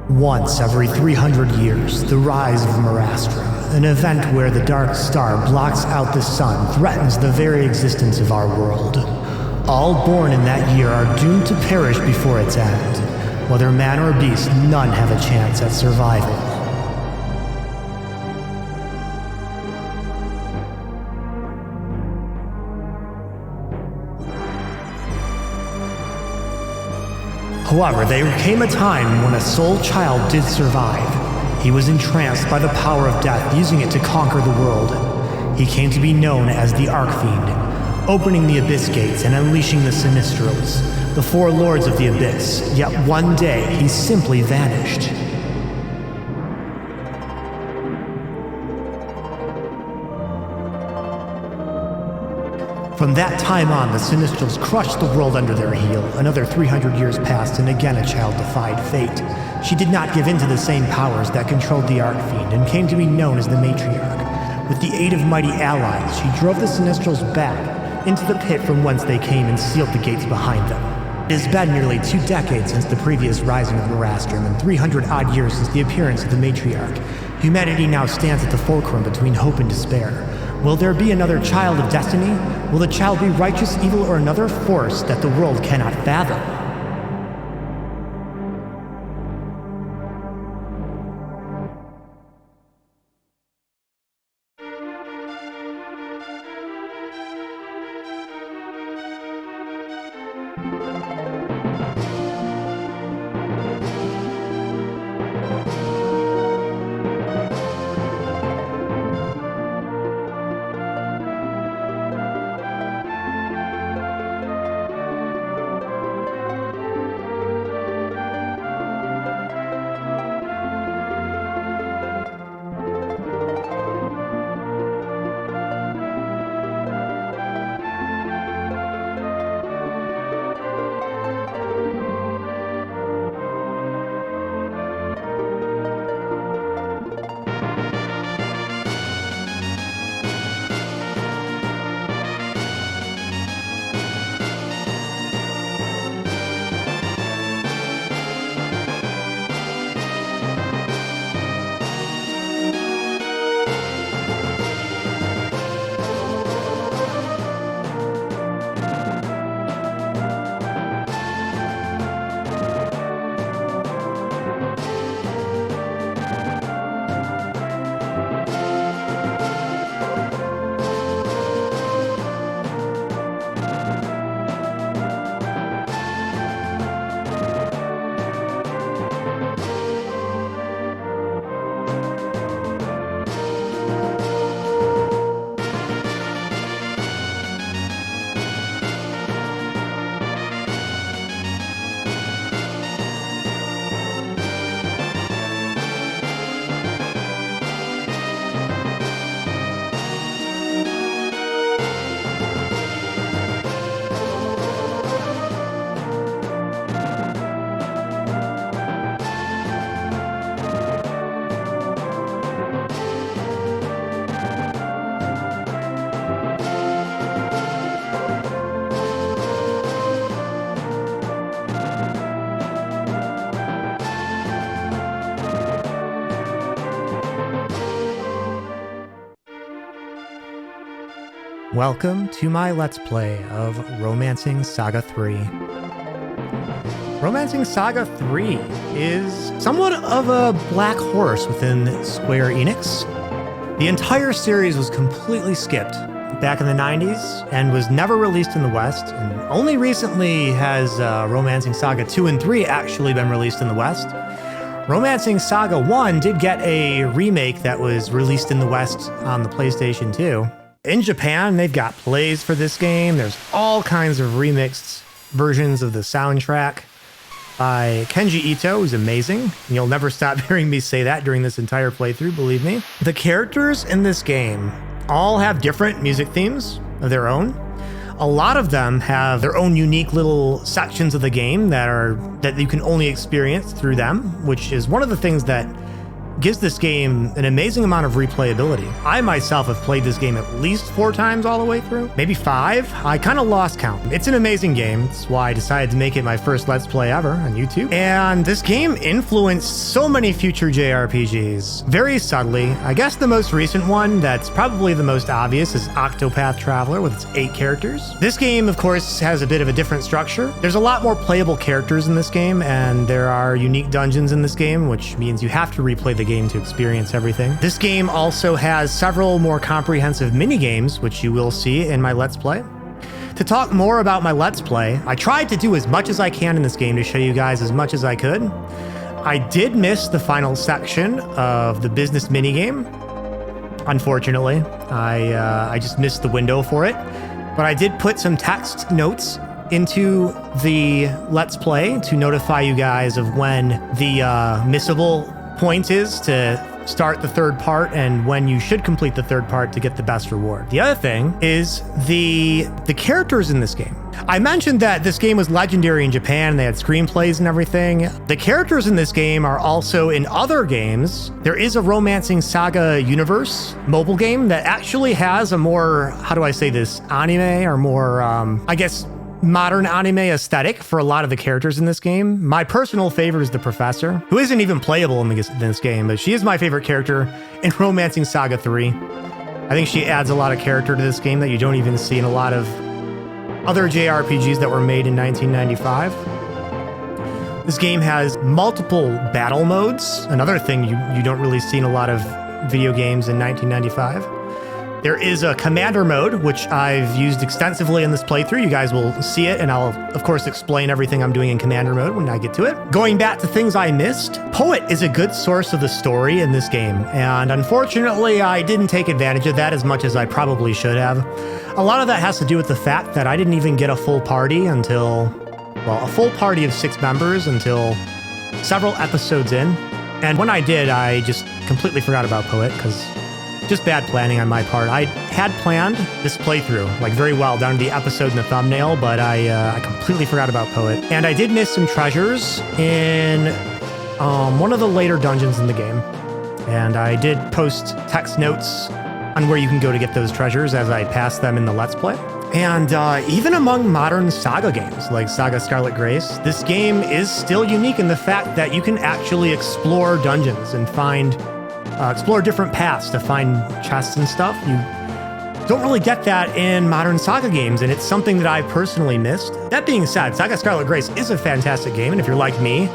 Once every 300 years, the rise of Marastra, an event where the dark star blocks out the sun, threatens the very existence of our world. All born in that year are doomed to perish before its end. Whether man or beast, none have a chance at survival. However, there came a time when a soul child did survive. He was entranced by the power of death, using it to conquer the world. He came to be known as the Archfiend, opening the Abyss Gates and unleashing the Sinistrals, the four lords of the Abyss. Yet one day, he simply vanished. From that time on, the Sinistrals crushed the world under their heel. Another 300 years passed, and again a child defied fate. She did not give in to the same powers that controlled the Archfiend, and came to be known as the Matriarch. With the aid of mighty allies, she drove the Sinistrals back into the pit from whence they came and sealed the gates behind them. It has been nearly 2 decades since the previous rising of Marastrum, and 300-odd years since the appearance of the Matriarch. Humanity now stands at the fulcrum between hope and despair. Will there be another child of destiny? Will the child be righteous, evil, or another force that the world cannot fathom? Welcome to my Let's Play of Romancing Saga 3. Romancing Saga 3 is somewhat of a black horse within Square Enix. The entire series was completely skipped back in the 90s and was never released in the West, and only recently has Romancing Saga 2 and 3 actually been released in the West. Romancing Saga 1 did get a remake that was released in the West on the PlayStation 2. In Japan, they've got plays for this game. There's all kinds of remixed versions of the soundtrack by Kenji Ito, who's amazing. You'll never stop hearing me say that during this entire playthrough, believe me. The characters in this game all have different music themes of their own. A lot of them have their own unique little sections of the game that you can only experience through them, which is one of the things that gives this game an amazing amount of replayability. I myself have played this game at least 4 times all the way through, maybe 5. I kind of lost count. It's an amazing game. It's why I decided to make it my first Let's Play ever on YouTube. And this game influenced so many future JRPGs, very subtly. I guess the most recent one that's probably the most obvious is Octopath Traveler with its 8 characters. This game, of course, has a bit of a different structure. There's a lot more playable characters in this game, and there are unique dungeons in this game, which means you have to replay the game to experience everything. This game also has several more comprehensive mini-games, which you will see in my Let's Play. To talk more about my Let's Play, I tried to do as much as I can in this game to show you guys as much as I could. I did miss the final section of the business minigame. Unfortunately, I just missed the window for it. But I did put some text notes into the Let's Play to notify you guys of when the missable point is to start the third part and when you should complete the third part to get the best reward. The other thing is the characters in this game. I mentioned that this game was legendary in Japan and they had screenplays and everything. The characters in this game are also in other games. There is a Romancing Saga Universe mobile game that actually has a more, how do I say this, anime or more, I guess, modern anime aesthetic for a lot of the characters in this game. My personal favorite is the Professor, who isn't even playable in this game, but she is my favorite character in Romancing Saga 3. I think she adds a lot of character to this game that you don't even see in a lot of other JRPGs that were made in 1995. This game has multiple battle modes, another thing you don't really see in a lot of video games in 1995. There is a commander mode, which I've used extensively in this playthrough. You guys will see it, and I'll, of course, explain everything I'm doing in commander mode when I get to it. Going back to things I missed, Poet is a good source of the story in this game, and unfortunately, I didn't take advantage of that as much as I probably should have. A lot of that has to do with the fact that I didn't even get a full party until, well, a full party of 6 members until several episodes in. And when I did, I just completely forgot about Poet, because just bad planning on my part. I had planned this playthrough like very well down to the episode and the thumbnail, but I completely forgot about Poet. And I did miss some treasures in one of the later dungeons in the game. And I did post text notes on where you can go to get those treasures as I pass them in the Let's Play. And even among modern Saga games like Saga Scarlet Grace, this game is still unique in the fact that you can actually explore dungeons and explore different paths to find chests and stuff. You don't really get that in modern Saga games, and it's something that I personally missed. That being said, Saga Scarlet Grace is a fantastic game, and if you're like me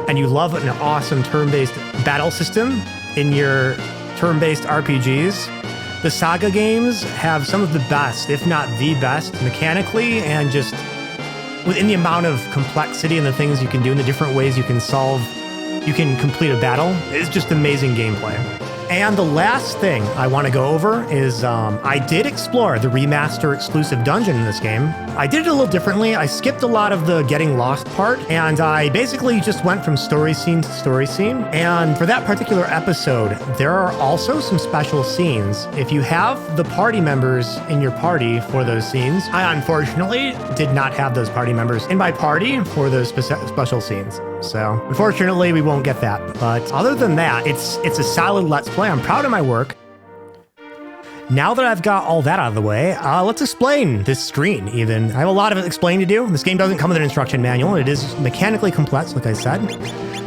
and you love an awesome turn-based battle system in your turn-based RPGs, the Saga games have some of the best, if not the best, mechanically and just within the amount of complexity and the things you can do and the different ways you can complete a battle. It's just amazing gameplay. And the last thing I want to go over is I did explore the Remaster exclusive dungeon in this game. I did it a little differently. I skipped a lot of the getting lost part, and I basically just went from story scene to story scene. And for that particular episode, there are also some special scenes. If you have the party members in your party for those scenes, I unfortunately did not have those party members in my party for those special scenes. So unfortunately, we won't get that. But other than that, it's a solid Let's Play. I'm proud of my work. Now that I've got all that out of the way, let's explain this screen even. I have a lot of explaining to do. This game doesn't come with an instruction manual. It is mechanically complex, like I said.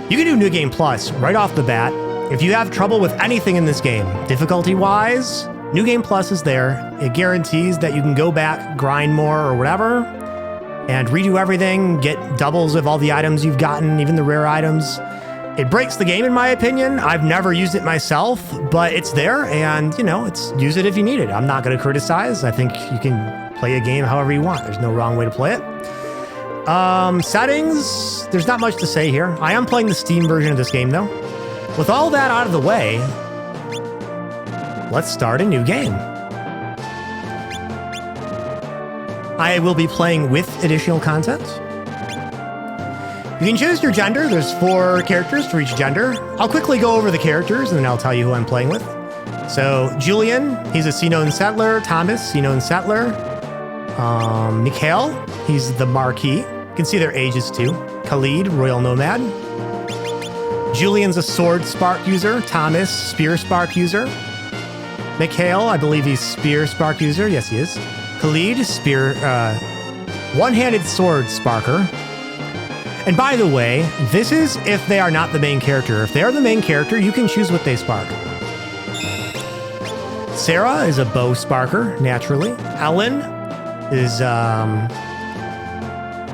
You can do New Game Plus right off the bat. If you have trouble with anything in this game, difficulty-wise, New Game Plus is there. It guarantees that you can go back, grind more or whatever, and redo everything, get doubles of all the items you've gotten, even the rare items. It breaks the game, in my opinion. I've never used it myself, but it's there, and, you know, use it if you need it. I'm not going to criticize. I think you can play a game however you want. There's no wrong way to play it. Settings, there's not much to say here. I am playing the Steam version of this game, though. With all that out of the way, let's start a new game. I will be playing with additional content. You can choose your gender. There's 4 characters for each gender. I'll quickly go over the characters and then I'll tell you who I'm playing with. So Julian, he's a sea known settler. Thomas, sea known settler. Mikhail, he's the Marquis. You can see their ages too. Khalid, royal nomad. Julian's a sword spark user. Thomas, spear spark user. Mikhail, I believe he's spear spark user. Yes, he is. Khalid, spear, one-handed sword sparker. And by the way, this is if they are not the main character. If they are the main character, you can choose what they spark. Sarah is a bow sparker, naturally. Ellen is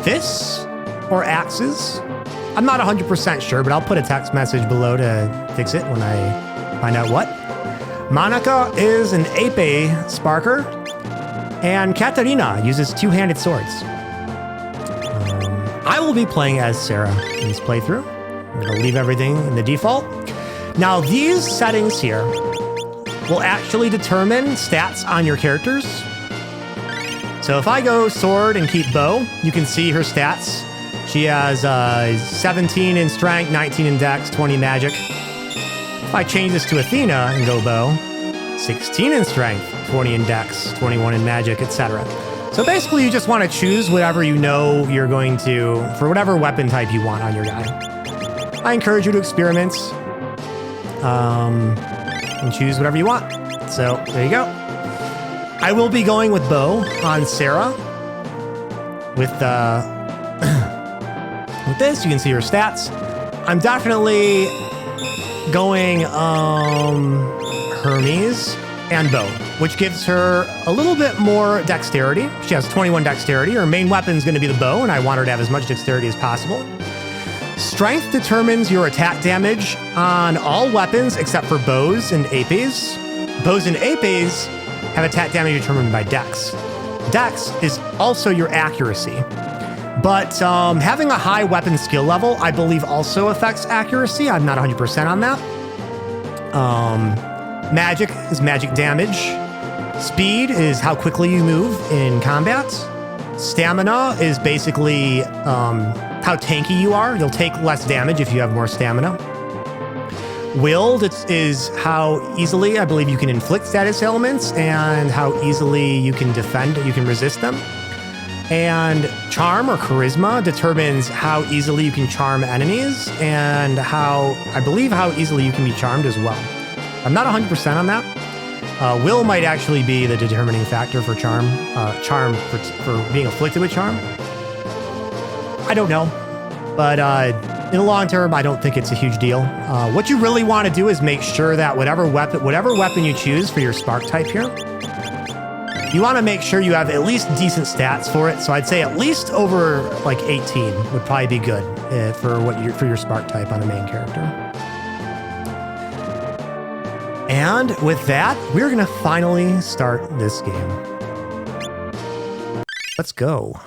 fists or axes. I'm not 100% sure, but I'll put a text message below to fix it when I find out what. Monica is an épée sparker. And Katarina uses two-handed swords. I will be playing as Sarah in this playthrough. I'm going to leave everything in the default. Now, these settings here will actually determine stats on your characters. So if I go sword and keep bow, you can see her stats. She has 17 in strength, 19 in dex, 20 magic. If I change this to Athena and go bow, 16 in strength, 20 in dex, 21 in magic, etc. So basically you just want to choose whatever you know you're going to, for whatever weapon type you want on your guy. I encourage you to experiment and choose whatever you want. So there you go. I will be going with bow on Sarah. With with this, you can see her stats. I'm definitely going Hermes and bow, which gives her a little bit more dexterity. She has 21 dexterity. Her main weapon is going to be the bow, and I want her to have as much dexterity as possible. Strength determines your attack damage on all weapons except for bows and épées. Bows and épées have attack damage determined by dex. Dex is also your accuracy. But having a high weapon skill level, I believe, also affects accuracy. I'm not 100% on that. Magic is magic damage. Speed is how quickly you move in combat. Stamina is basically how tanky you are. You'll take less damage if you have more stamina. Willed is how easily, I believe, you can inflict status ailments and how easily you can defend, you can resist them. And charm or charisma determines how easily you can charm enemies and I believe how easily you can be charmed as well. I'm not 100% on that. Will might actually be the determining factor for charm for being afflicted with charm. I don't know, but in the long term, I don't think it's a huge deal. What you really want to do is make sure that whatever weapon you choose for your spark type here, you want to make sure you have at least decent stats for it. So I'd say at least over like 18 would probably be good for your spark type on a main character. And with that, we're going to finally start this game. Let's go.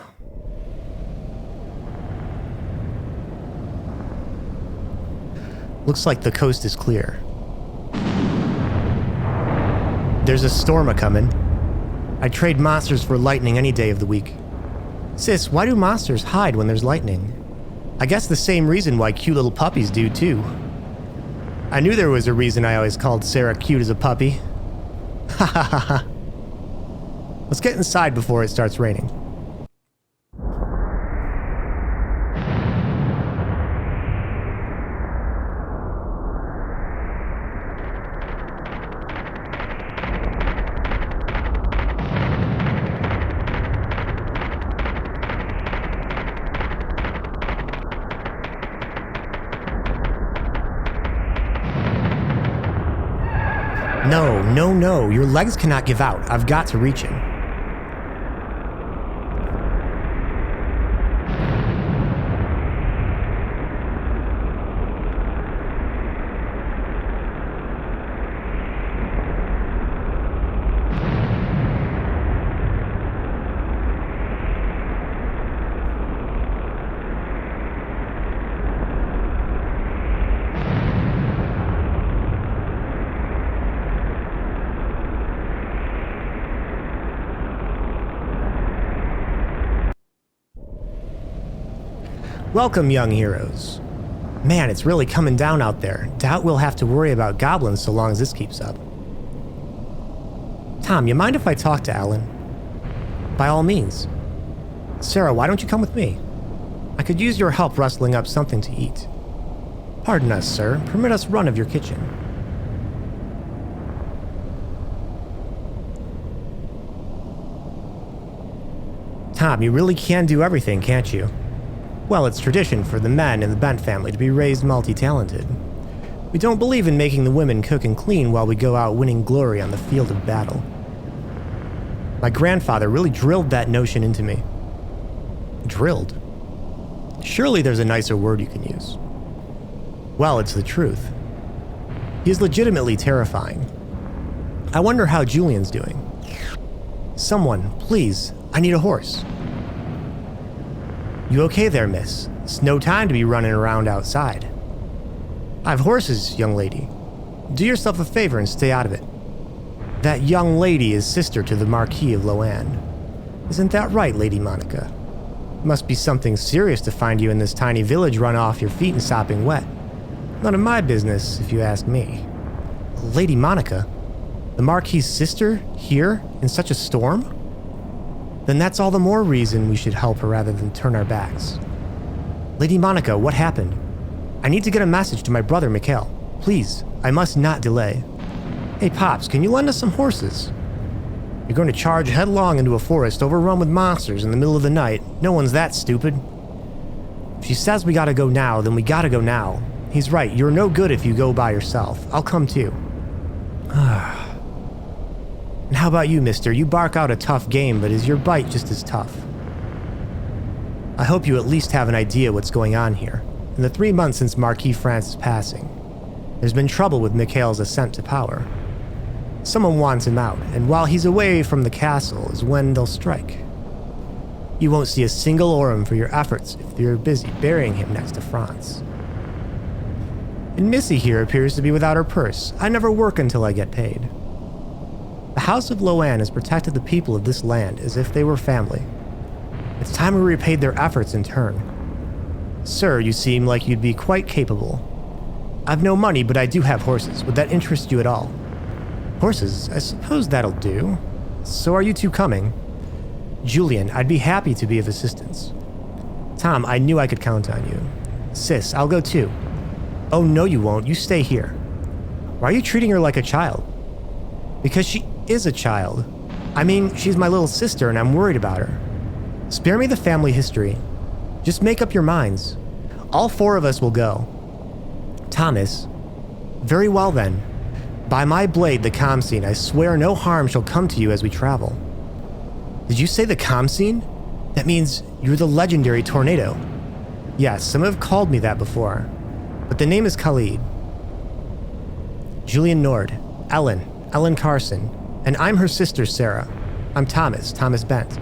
Looks like the coast is clear. There's a storm a-coming. I'd trade monsters for lightning any day of the week. Sis, why do monsters hide when there's lightning? I guess the same reason why cute little puppies do too. I knew there was a reason I always called Sarah cute as a puppy. Ha ha ha ha. Let's get inside before it starts raining. No, your legs cannot give out. I've got to reach him. Welcome, young heroes. Man, it's really coming down out there. Doubt we'll have to worry about goblins so long as this keeps up. Tom, you mind if I talk to Alan? By all means. Sarah, why don't you come with me? I could use your help rustling up something to eat. Pardon us, sir. Permit us run of your kitchen. Tom, you really can do everything, can't you? Well, it's tradition for the men in the Bent family to be raised multi-talented. We don't believe in making the women cook and clean while we go out winning glory on the field of battle. My grandfather really drilled that notion into me. Drilled? Surely there's a nicer word you can use. Well, it's the truth. He is legitimately terrifying. I wonder how Julian's doing. Someone, please, I need a horse. You okay there, miss? It's no time to be running around outside. I have horses, young lady. Do yourself a favor and stay out of it. That young lady is sister to the Marquis of Loanne. Isn't that right, Lady Monica? It must be something serious to find you in this tiny village run off your feet and sopping wet. None of my business, if you ask me. Lady Monica? The Marquis' sister? Here? In such a storm? Then that's all the more reason we should help her rather than turn our backs. Lady Monica, what happened? I need to get a message to my brother Mikhail. Please, I must not delay. Hey Pops, can you lend us some horses? You're going to charge headlong into a forest overrun with monsters in the middle of the night. No one's that stupid. If she says we gotta go now, then we gotta go now. He's right, you're no good if you go by yourself. I'll come too. And how about you, mister? You bark out a tough game, but is your bite just as tough? I hope you at least have an idea what's going on here. In the 3 months since Marquis France's passing, there's been trouble with Mikhail's ascent to power. Someone wants him out, and while he's away from the castle is when they'll strike. You won't see a single aurum for your efforts if you're busy burying him next to France. And Missy here appears to be without her purse. I never work until I get paid. The House of Loanne has protected the people of this land as if they were family. It's time we repaid their efforts in turn. Sir, you seem like you'd be quite capable. I've no money, but I do have horses. Would that interest you at all? Horses? I suppose that'll do. So are you two coming? Julian, I'd be happy to be of assistance. Tom, I knew I could count on you. Sis, I'll go too. Oh, no you won't. You stay here. Why are you treating her like a child? Because she is a child. I mean, she's my little sister and I'm worried about her. Spare me the family history. Just make up your minds. All 4 of us will go. Thomas. Very well then. By my blade, the Khamseen, I swear no harm shall come to you as we travel. Did you say the Khamseen? That means you're the legendary tornado. Yes, some have called me that before. But the name is Khalid. Julian Nord. Ellen Carson. And I'm her sister, Sarah. I'm Thomas Bent.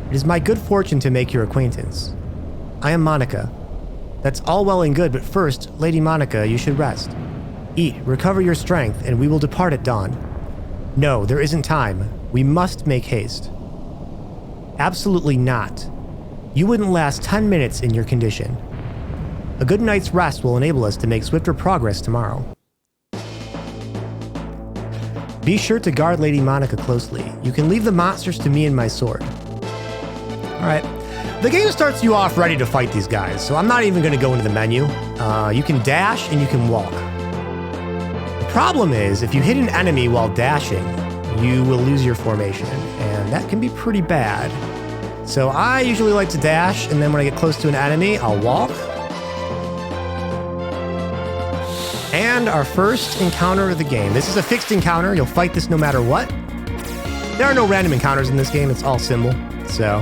It is my good fortune to make your acquaintance. I am Monica. That's all well and good, but first, Lady Monica, you should rest. Eat, recover your strength, and we will depart at dawn. No, there isn't time. We must make haste. Absolutely not. You wouldn't last 10 minutes in your condition. A good night's rest will enable us to make swifter progress tomorrow. Be sure to guard Lady Monica closely. You can leave the monsters to me and my sword. Alright. The game starts you off ready to fight these guys, so I'm not even going to go into the menu. You can dash and you can walk. The problem is, if you hit an enemy while dashing, you will lose your formation, and that can be pretty bad. So I usually like to dash, and then when I get close to an enemy, I'll walk. And our first encounter of the game. This is a fixed encounter. You'll fight this no matter what. There are no random encounters in this game. It's all symbol. So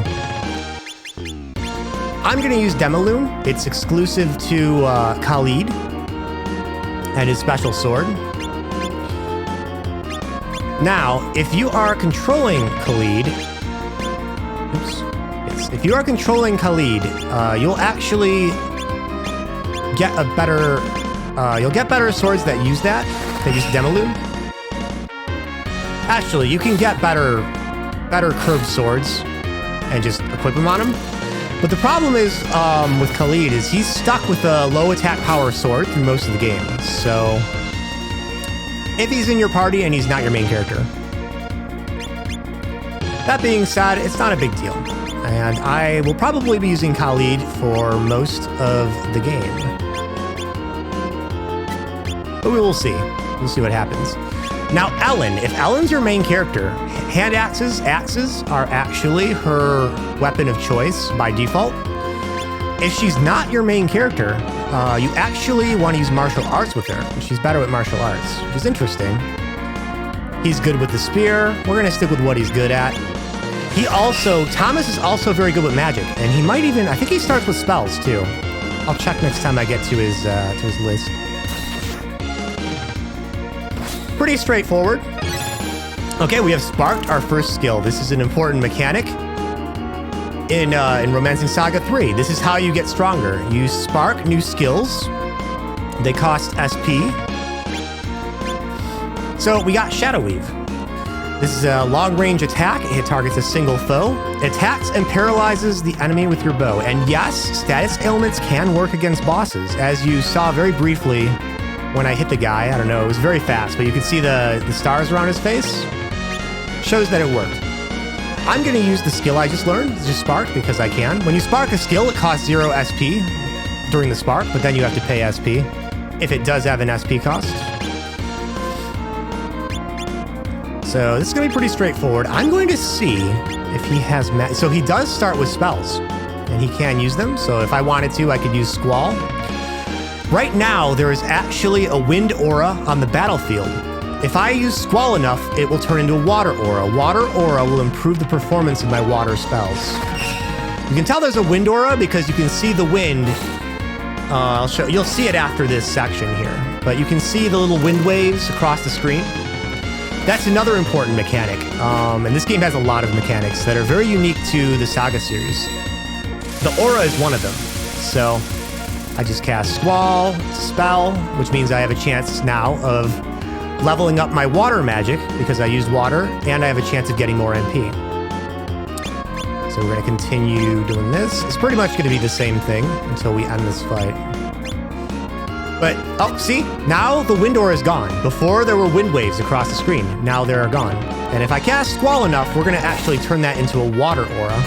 I'm going to use Demoloon. It's exclusive to Khalid and his special sword. Now, if you are controlling Khalid, if you are controlling Khalid, you'll actually get a better. You'll get better swords that use that. They use Demoloon. Actually, you can get better curved swords and just equip them on him. But the problem is with Khalid is he's stuck with a low attack power sword through most of the game. So if he's in your party and he's not your main character. That being said, it's not a big deal. And I will probably be using Khalid for most of the game. But we will see. We'll see what happens. Now, Ellen, if Ellen's your main character, hand axes are actually her weapon of choice by default. If she's not your main character, you actually want to use martial arts with her. And she's better with martial arts, which is interesting. He's good with the spear. We're going to stick with what he's good at. Thomas is also very good with magic, and he might even, I think he starts with spells too. I'll check next time I get to his list. Pretty straightforward. Okay, we have sparked our first skill. This is an important mechanic in Romancing Saga 3. This is how you get stronger. You spark new skills. They cost SP. So we got Shadow Weave. This is a long-range attack. It targets a single foe. It attacks and paralyzes the enemy with your bow. And yes, status ailments can work against bosses. As you saw very briefly when I hit the guy, I don't know, it was very fast, but you can see the stars around his face. Shows that it worked. I'm going to use the skill I just learned, just spark, because I can. When you spark a skill, it costs 0 SP during the spark, but then you have to pay SP if it does have an SP cost. So this is going to be pretty straightforward. I'm going to see if he has... So he does start with spells, and he can use them. So if I wanted to, I could use Squall. Right now, there is actually a wind aura on the battlefield. If I use Squall enough, it will turn into a water aura. Water aura will improve the performance of my water spells. You can tell there's a wind aura because you can see the wind. You'll see it after this section here, but you can see the little wind waves across the screen. That's another important mechanic, and this game has a lot of mechanics that are very unique to the SaGa series. The aura is one of them, so I just cast Squall, spell, which means I have a chance now of leveling up my water magic because I used water, and I have a chance of getting more MP. So we're going to continue doing this. It's pretty much going to be the same thing until we end this fight. But, oh, see? Now the wind aura is gone. Before, there were wind waves across the screen. Now they are gone. And if I cast Squall enough, we're going to actually turn that into a water aura.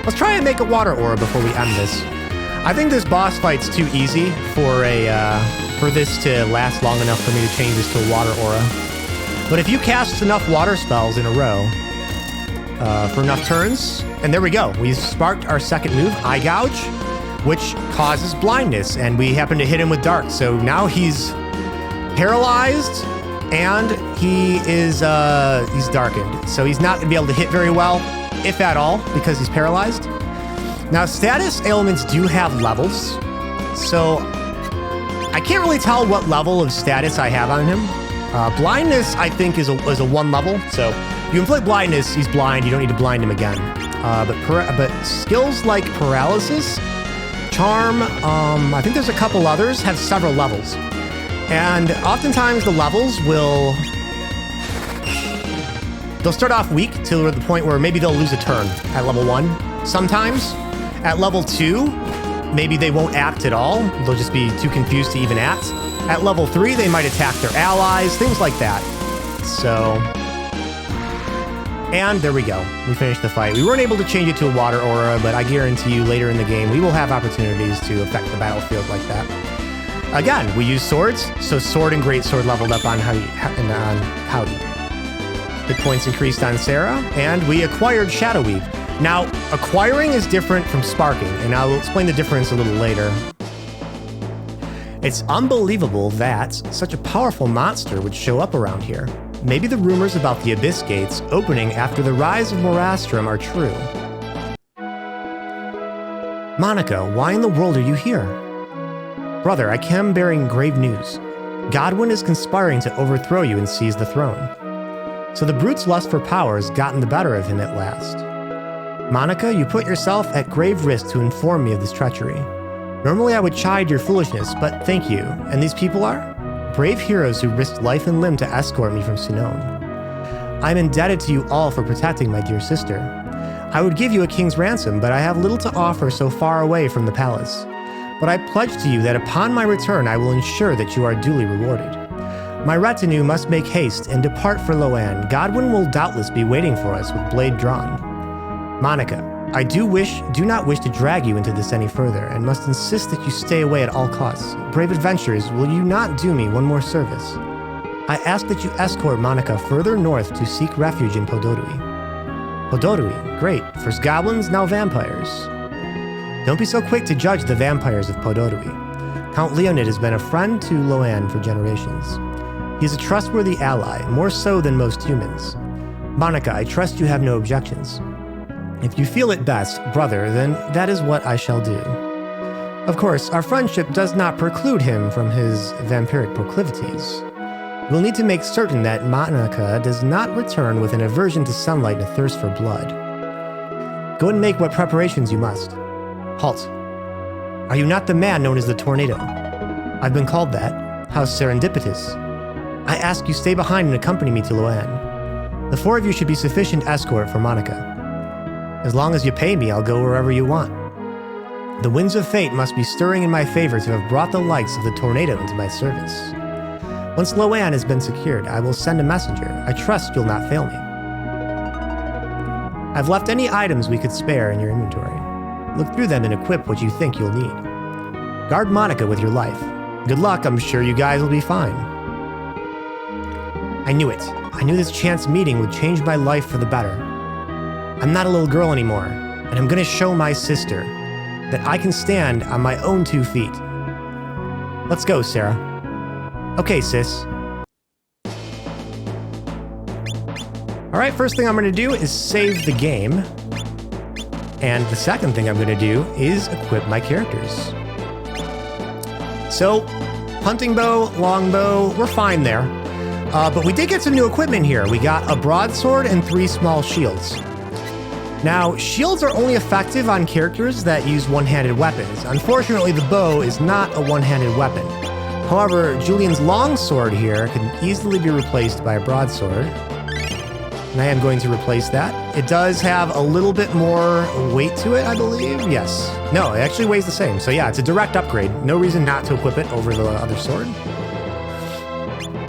Let's try and make a water aura before we end this. I think this boss fight's too easy for this to last long enough for me to change this to a water aura. But if you cast enough water spells in a row for enough turns, and there we go. We sparked our second move, Eye Gouge, which causes blindness, and we happen to hit him with dark. So now he's paralyzed, and he's darkened. So he's not gonna be able to hit very well, if at all, because he's paralyzed. Now, status ailments do have levels, so I can't really tell what level of status I have on him. Blindness, I think, is a 1 level, so you inflict blindness, he's blind, you don't need to blind him again. But skills like paralysis, charm, I think there's a couple others, have several levels. And oftentimes the levels they'll start off weak till the point where maybe they'll lose a turn at level 1. Sometimes at level 2, maybe they won't act at all. They'll just be too confused to even act. At level 3, they might attack their allies, things like that. So, and there we go. We finished the fight. We weren't able to change it to a water aura, but I guarantee you later in the game, we will have opportunities to affect the battlefield like that. Again, we use swords, so sword and greatsword leveled up on Howdy. Hit points increased on Sarah, and we acquired Shadow Weave. Now, acquiring is different from sparking, and I will explain the difference a little later. It's unbelievable that such a powerful monster would show up around here. Maybe the rumors about the Abyss Gates opening after the rise of Morastrum are true. Monica, why in the world are you here? Brother, I came bearing grave news. Godwin is conspiring to overthrow you and seize the throne. So the brute's lust for power has gotten the better of him at last. Monica, you put yourself at grave risk to inform me of this treachery. Normally I would chide your foolishness, but thank you. And these people are? Brave heroes who risked life and limb to escort me from Sinone. I'm indebted to you all for protecting my dear sister. I would give you a king's ransom, but I have little to offer so far away from the palace. But I pledge to you that upon my return I will ensure that you are duly rewarded. My retinue must make haste and depart for Loann. Godwin will doubtless be waiting for us with blade drawn. Monica, I do not wish to drag you into this any further, and must insist that you stay away at all costs. Brave adventurers, will you not do me one more service? I ask that you escort Monica further north to seek refuge in Pododui. Pododui, great. First goblins, now vampires. Don't be so quick to judge the vampires of Pododui. Count Leonid has been a friend to Loan for generations. He is a trustworthy ally, more so than most humans. Monica, I trust you have no objections. If you feel it best, brother, then that is what I shall do. Of course, our friendship does not preclude him from his vampiric proclivities. We'll need to make certain that Monica does not return with an aversion to sunlight and a thirst for blood. Go and make what preparations you must. Halt. Are you not the man known as the Tornado? I've been called that. How serendipitous. I ask you stay behind and accompany me to Loan. The four of you should be sufficient escort for Monica. As long as you pay me, I'll go wherever you want. The winds of fate must be stirring in my favor to have brought the likes of the Tornado into my service. Once Loan has been secured, I will send a messenger. I trust you'll not fail me. I've left any items we could spare in your inventory. Look through them and equip what you think you'll need. Guard Monica with your life. Good luck, I'm sure you guys will be fine. I knew it. I knew this chance meeting would change my life for the better. I'm not a little girl anymore, and I'm gonna show my sister that I can stand on my own 2 feet. Let's go, Sarah. Okay, sis. Alright, first thing I'm gonna do is save the game. And the second thing I'm gonna do is equip my characters. So, hunting bow, longbow, we're fine there. But we did get some new equipment here. We got a broadsword and 3 small shields. Now, shields are only effective on characters that use one-handed weapons. Unfortunately, the bow is not a one-handed weapon. However, Julian's longsword here can easily be replaced by a broadsword. And I am going to replace that. It does have a little bit more weight to it, I believe. Yes. No, it actually weighs the same. So yeah, it's a direct upgrade. No reason not to equip it over the other sword.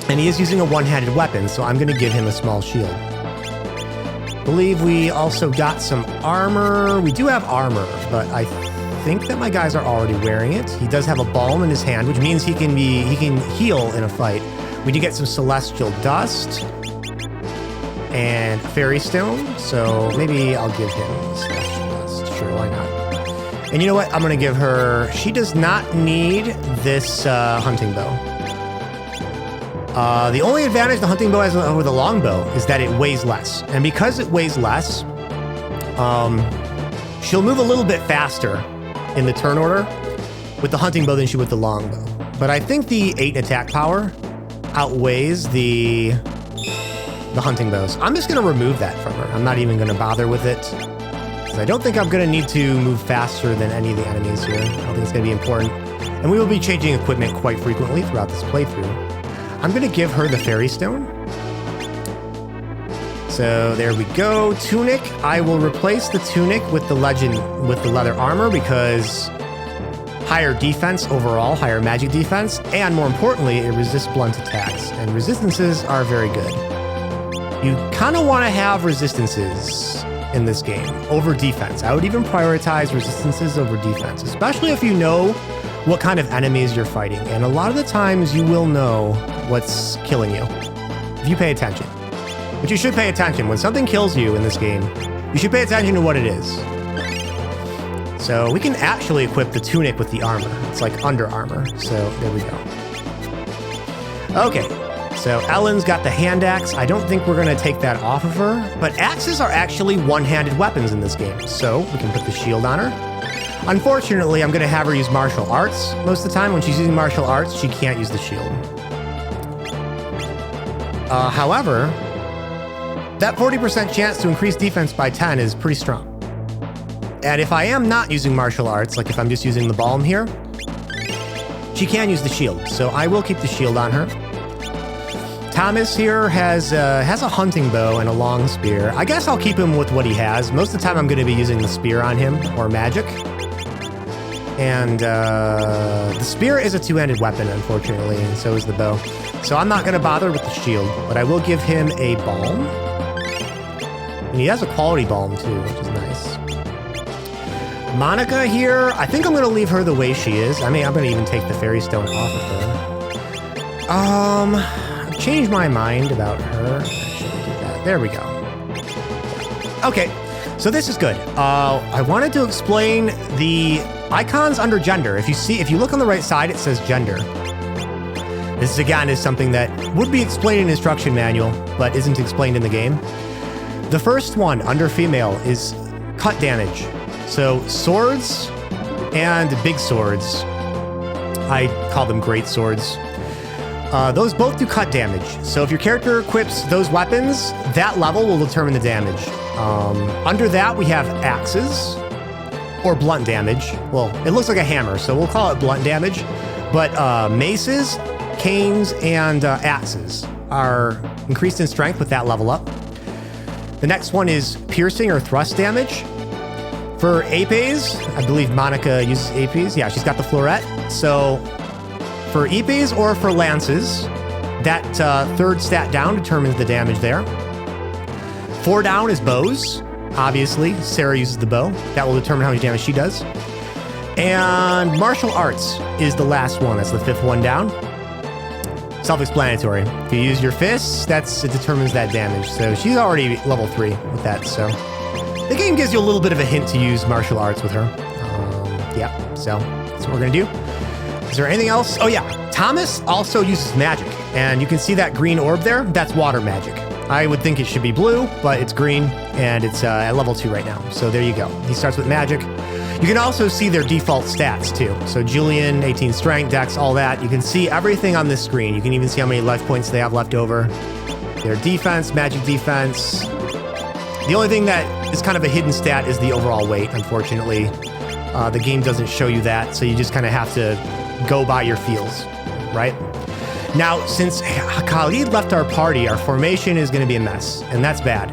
And he is using a one-handed weapon, so I'm going to give him a small shield. I believe we also got some armor. We do have armor, but I think that my guys are already wearing it. He does have a balm in his hand, which means he can heal in a fight. We do get some celestial dust and fairy stone, so maybe I'll give him celestial dust. Sure, why not? And you know what? I'm gonna give her. She does not need this hunting bow. The only advantage the hunting bow has over the longbow is that it weighs less. And because it weighs less, she'll move a little bit faster in the turn order with the hunting bow than she would the longbow. But I think the 8 attack power outweighs the hunting bows. I'm just going to remove that from her. I'm not even going to bother with it, because I don't think I'm going to need to move faster than any of the enemies here. I don't think it's going to be important. And we will be changing equipment quite frequently throughout this playthrough. I'm going to give her the fairy stone. So there we go. Tunic. I will replace the tunic with the leather armor because higher defense overall, higher magic defense, and more importantly, it resists blunt attacks. And resistances are very good. You kind of want to have resistances in this game over defense. I would even prioritize resistances over defense, especially if you know what kind of enemies you're fighting. And a lot of the times you will know what's killing you if you pay attention. But you should pay attention. When something kills you in this game, you should pay attention to what it is. So we can actually equip the tunic with the armor. It's like under armor. So there we go. Okay, so Ellen's got the hand axe. I don't think we're going to take that off of her. But axes are actually one-handed weapons in this game. So we can put the shield on her. Unfortunately, I'm going to have her use martial arts. Most of the time when she's using martial arts, she can't use the shield. However, that 40% chance to increase defense by 10 is pretty strong. And if I am not using martial arts, like if I'm just using the balm here, she can use the shield. So I will keep the shield on her. Thomas here has a hunting bow and a long spear. I guess I'll keep him with what he has. Most of the time I'm going to be using the spear on him, or magic. And the spear is a two-handed weapon, unfortunately, and so is the bow. So I'm not going to bother with the shield, but I will give him a balm. And he has a quality balm, too, which is nice. Monica here, I think I'm going to leave her the way she is. I mean, I'm going to even take the fairy stone off of her. I've changed my mind about her. Actually, do that. There we go. Okay, so this is good. I wanted to explain the icons under gender. If you look on the right side, it says gender. This again is something that would be explained in an instruction manual, but isn't explained in the game. The first one under female is cut damage. So swords and big swords, I call them great swords. Those both do cut damage. So if your character equips those weapons, that level will determine the damage. Under that, we have axes or blunt damage. Well, it looks like a hammer, so we'll call it blunt damage. But maces, canes, and axes are increased in strength with that level up. The next one is piercing or thrust damage. For épées, I believe Monica uses épées. Yeah, she's got the floret. So for épées or for lances, that third stat down determines the damage there. 4 down is bows. Obviously, Sarah uses the bow. That will determine how much damage she does. And martial arts is the last one. That's the 5th one down. Self-explanatory. If you use your fists, it determines that damage. So she's already level 3 with that. So the game gives you a little bit of a hint to use martial arts with her. Yeah, so that's what we're gonna do. Is there anything else? Oh yeah, Thomas also uses magic. And you can see that green orb there. That's water magic. I would think it should be blue, but it's green and it's at level 2 right now. So there you go. He starts with magic. You can also see their default stats too. So Julian, 18 strength, dex, all that. You can see everything on this screen. You can even see how many life points they have left over. Their defense, magic defense. The only thing that is kind of a hidden stat is the overall weight, unfortunately. The game doesn't show you that, so you just kind of have to go by your feels, right? Now, since Khalid left our party, our formation is going to be a mess, and that's bad.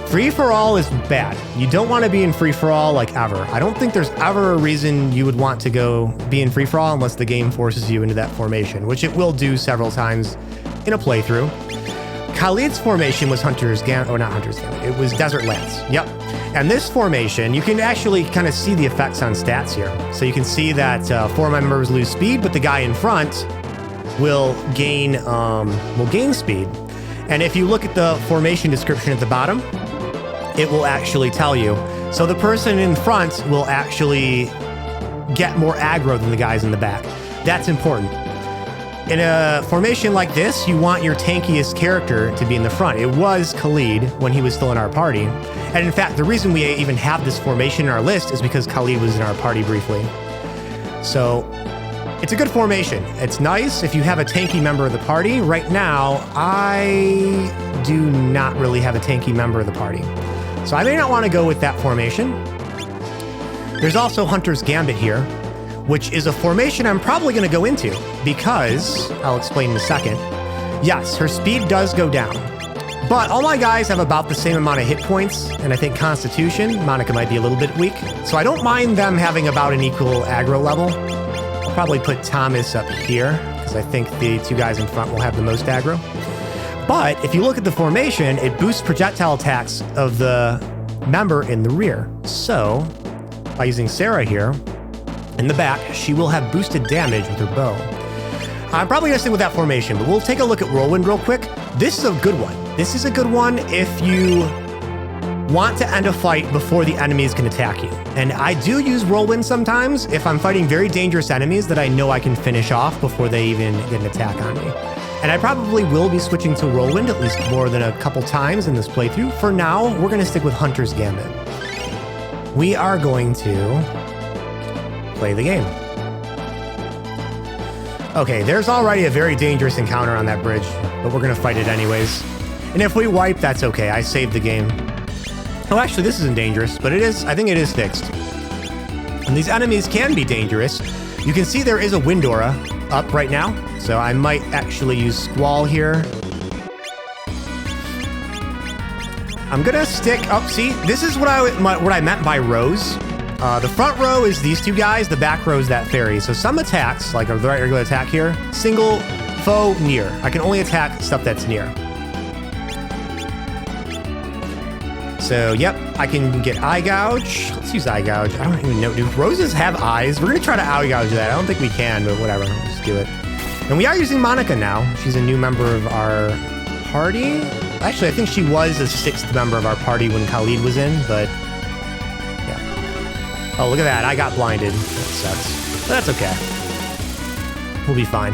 Free-for-all is bad. You don't want to be in free-for-all like ever. I don't think there's ever a reason you would want to go be in free-for-all unless the game forces you into that formation, which it will do several times in a playthrough. Khalid's formation was Hunter's Gambit, not Hunter's Gambit, it was Desert Lance. Yep. And this formation, you can actually kind of see the effects on stats here. So you can see that 4 members lose speed, but the guy in front will gain speed. And if you look at the formation description at the bottom, it will actually tell you. So the person in front will actually get more aggro than the guys in the back. That's important. In a formation like this, you want your tankiest character to be in the front. It was Khalid when he was still in our party. And in fact, the reason we even have this formation in our list is because Khalid was in our party briefly. So it's a good formation. It's nice if you have a tanky member of the party. Right now, I do not really have a tanky member of the party. So I may not want to go with that formation. There's also Hunter's Gambit here, which is a formation I'm probably going to go into because, I'll explain in a second. Yes, her speed does go down, but all my guys have about the same amount of hit points, and I think Constitution, Monica might be a little bit weak, so I don't mind them having about an equal aggro level. I'll probably put Thomas up here, because I think the 2 guys in front will have the most aggro. But if you look at the formation, it boosts projectile attacks of the member in the rear. So, by using Sarah here, in the back, she will have boosted damage with her bow. I'm probably going to stick with that formation, but we'll take a look at Whirlwind real quick. This is a good one. This is a good one if you want to end a fight before the enemies can attack you. And I do use Whirlwind sometimes if I'm fighting very dangerous enemies that I know I can finish off before they even get an attack on me. And I probably will be switching to Whirlwind at least more than a couple times in this playthrough. For now, we're going to stick with Hunter's Gambit. We are going to play the game. Okay, there's already a very dangerous encounter on that bridge, but we're going to fight it anyways. And if we wipe, that's okay. I saved the game. Oh, actually, this isn't dangerous, but it is. I think it is fixed. And these enemies can be dangerous. You can see there is a wind aura up right now, so I might actually use Squall here. I'm gonna stick up. See, this is what I meant by rows. The front row is these 2 guys. The back row is that fairy. So some attacks, like a regular attack here, single, foe, near. I can only attack stuff that's near. So, yep, I can get eye gouge. Let's use eye gouge. I don't even know. Do roses have eyes? We're going to try to eye gouge that. I don't think we can, but whatever. Let's do it. And we are using Monica now. She's a new member of our party. Actually, I think she was a 6th member of our party when Khalid was in, but yeah. Oh, look at that. I got blinded. That sucks. But that's okay. We'll be fine.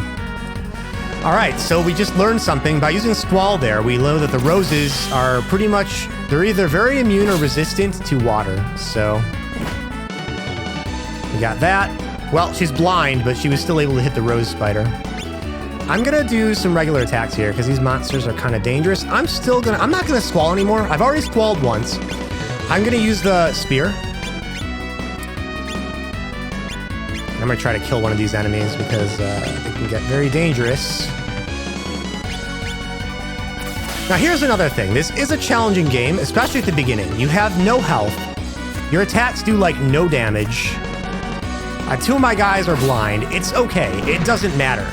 All right, so we just learned something. By using Squall there, we know that the roses are pretty much, they're either very immune or resistant to water. So we got that. Well, she's blind, but she was still able to hit the rose spider. I'm gonna do some regular attacks here because these monsters are kind of dangerous. I'm not gonna Squall anymore. I've already Squalled once. I'm gonna use the spear. I'm gonna try to kill one of these enemies because they can get very dangerous. Now here's another thing. This is a challenging game, especially at the beginning. You have no health. Your attacks do like no damage. 2 of my guys are blind. It's okay. It doesn't matter.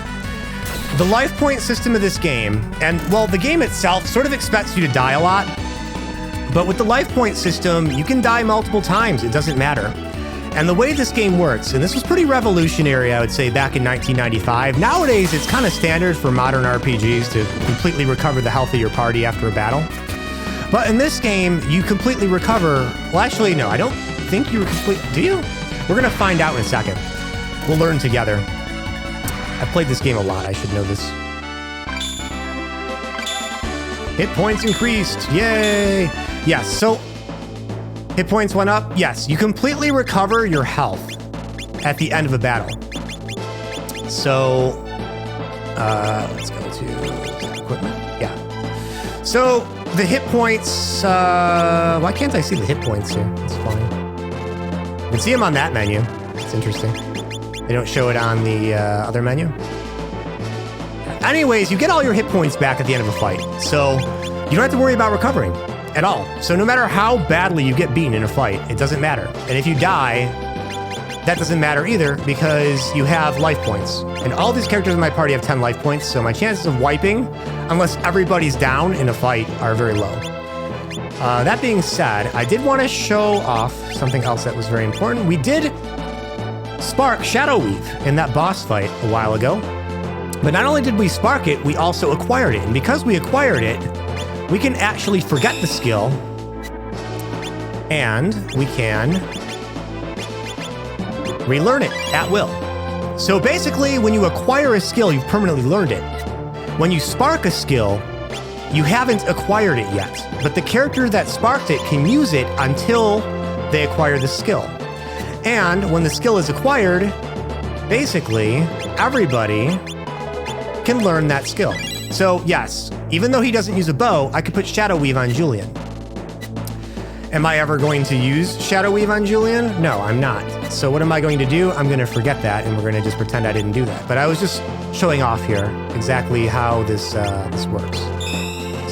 The life point system of this game, and well, the game itself sort of expects you to die a lot. But with the life point system, you can die multiple times. It doesn't matter. And the way this game works, and this was pretty revolutionary, I would say, back in 1995. Nowadays, it's kind of standard for modern RPGs to completely recover the health of your party after a battle. But in this game, you completely recover... Well, actually, no, I don't think you complete... Do you? We're going to find out in a second. We'll learn together. I've played this game a lot. I should know this. Hit points increased. Yay! Yes, so... Hit points went up. Yes, you completely recover your health at the end of a battle. So, let's go to equipment. Yeah. So the hit points. Why can't I see the hit points here? That's fine. You can see them on that menu. It's interesting. They don't show it on the other menu. Anyways, you get all your hit points back at the end of a fight, so you don't have to worry about recovering at all. So no matter how badly you get beaten in a fight, it doesn't matter. And if you die, that doesn't matter either because you have life points. And all these characters in my party have 10 life points, so my chances of wiping, unless everybody's down in a fight, are very low. That being said, I did want to show off something else that was very important. We did spark Shadow Weave in that boss fight a while ago. But not only did we spark it, we also acquired it. And because we acquired it, we can actually forget the skill, and we can relearn it at will. So basically, when you acquire a skill, you've permanently learned it. When you spark a skill, you haven't acquired it yet, but the character that sparked it can use it until they acquire the skill. And when the skill is acquired, basically, everybody can learn that skill. So yes, even though he doesn't use a bow, I could put Shadow Weave on Julian. Am I ever going to use Shadow Weave on Julian? No, I'm not. So what am I going to do? I'm going to forget that, and we're going to just pretend I didn't do that. But I was just showing off here exactly how this works.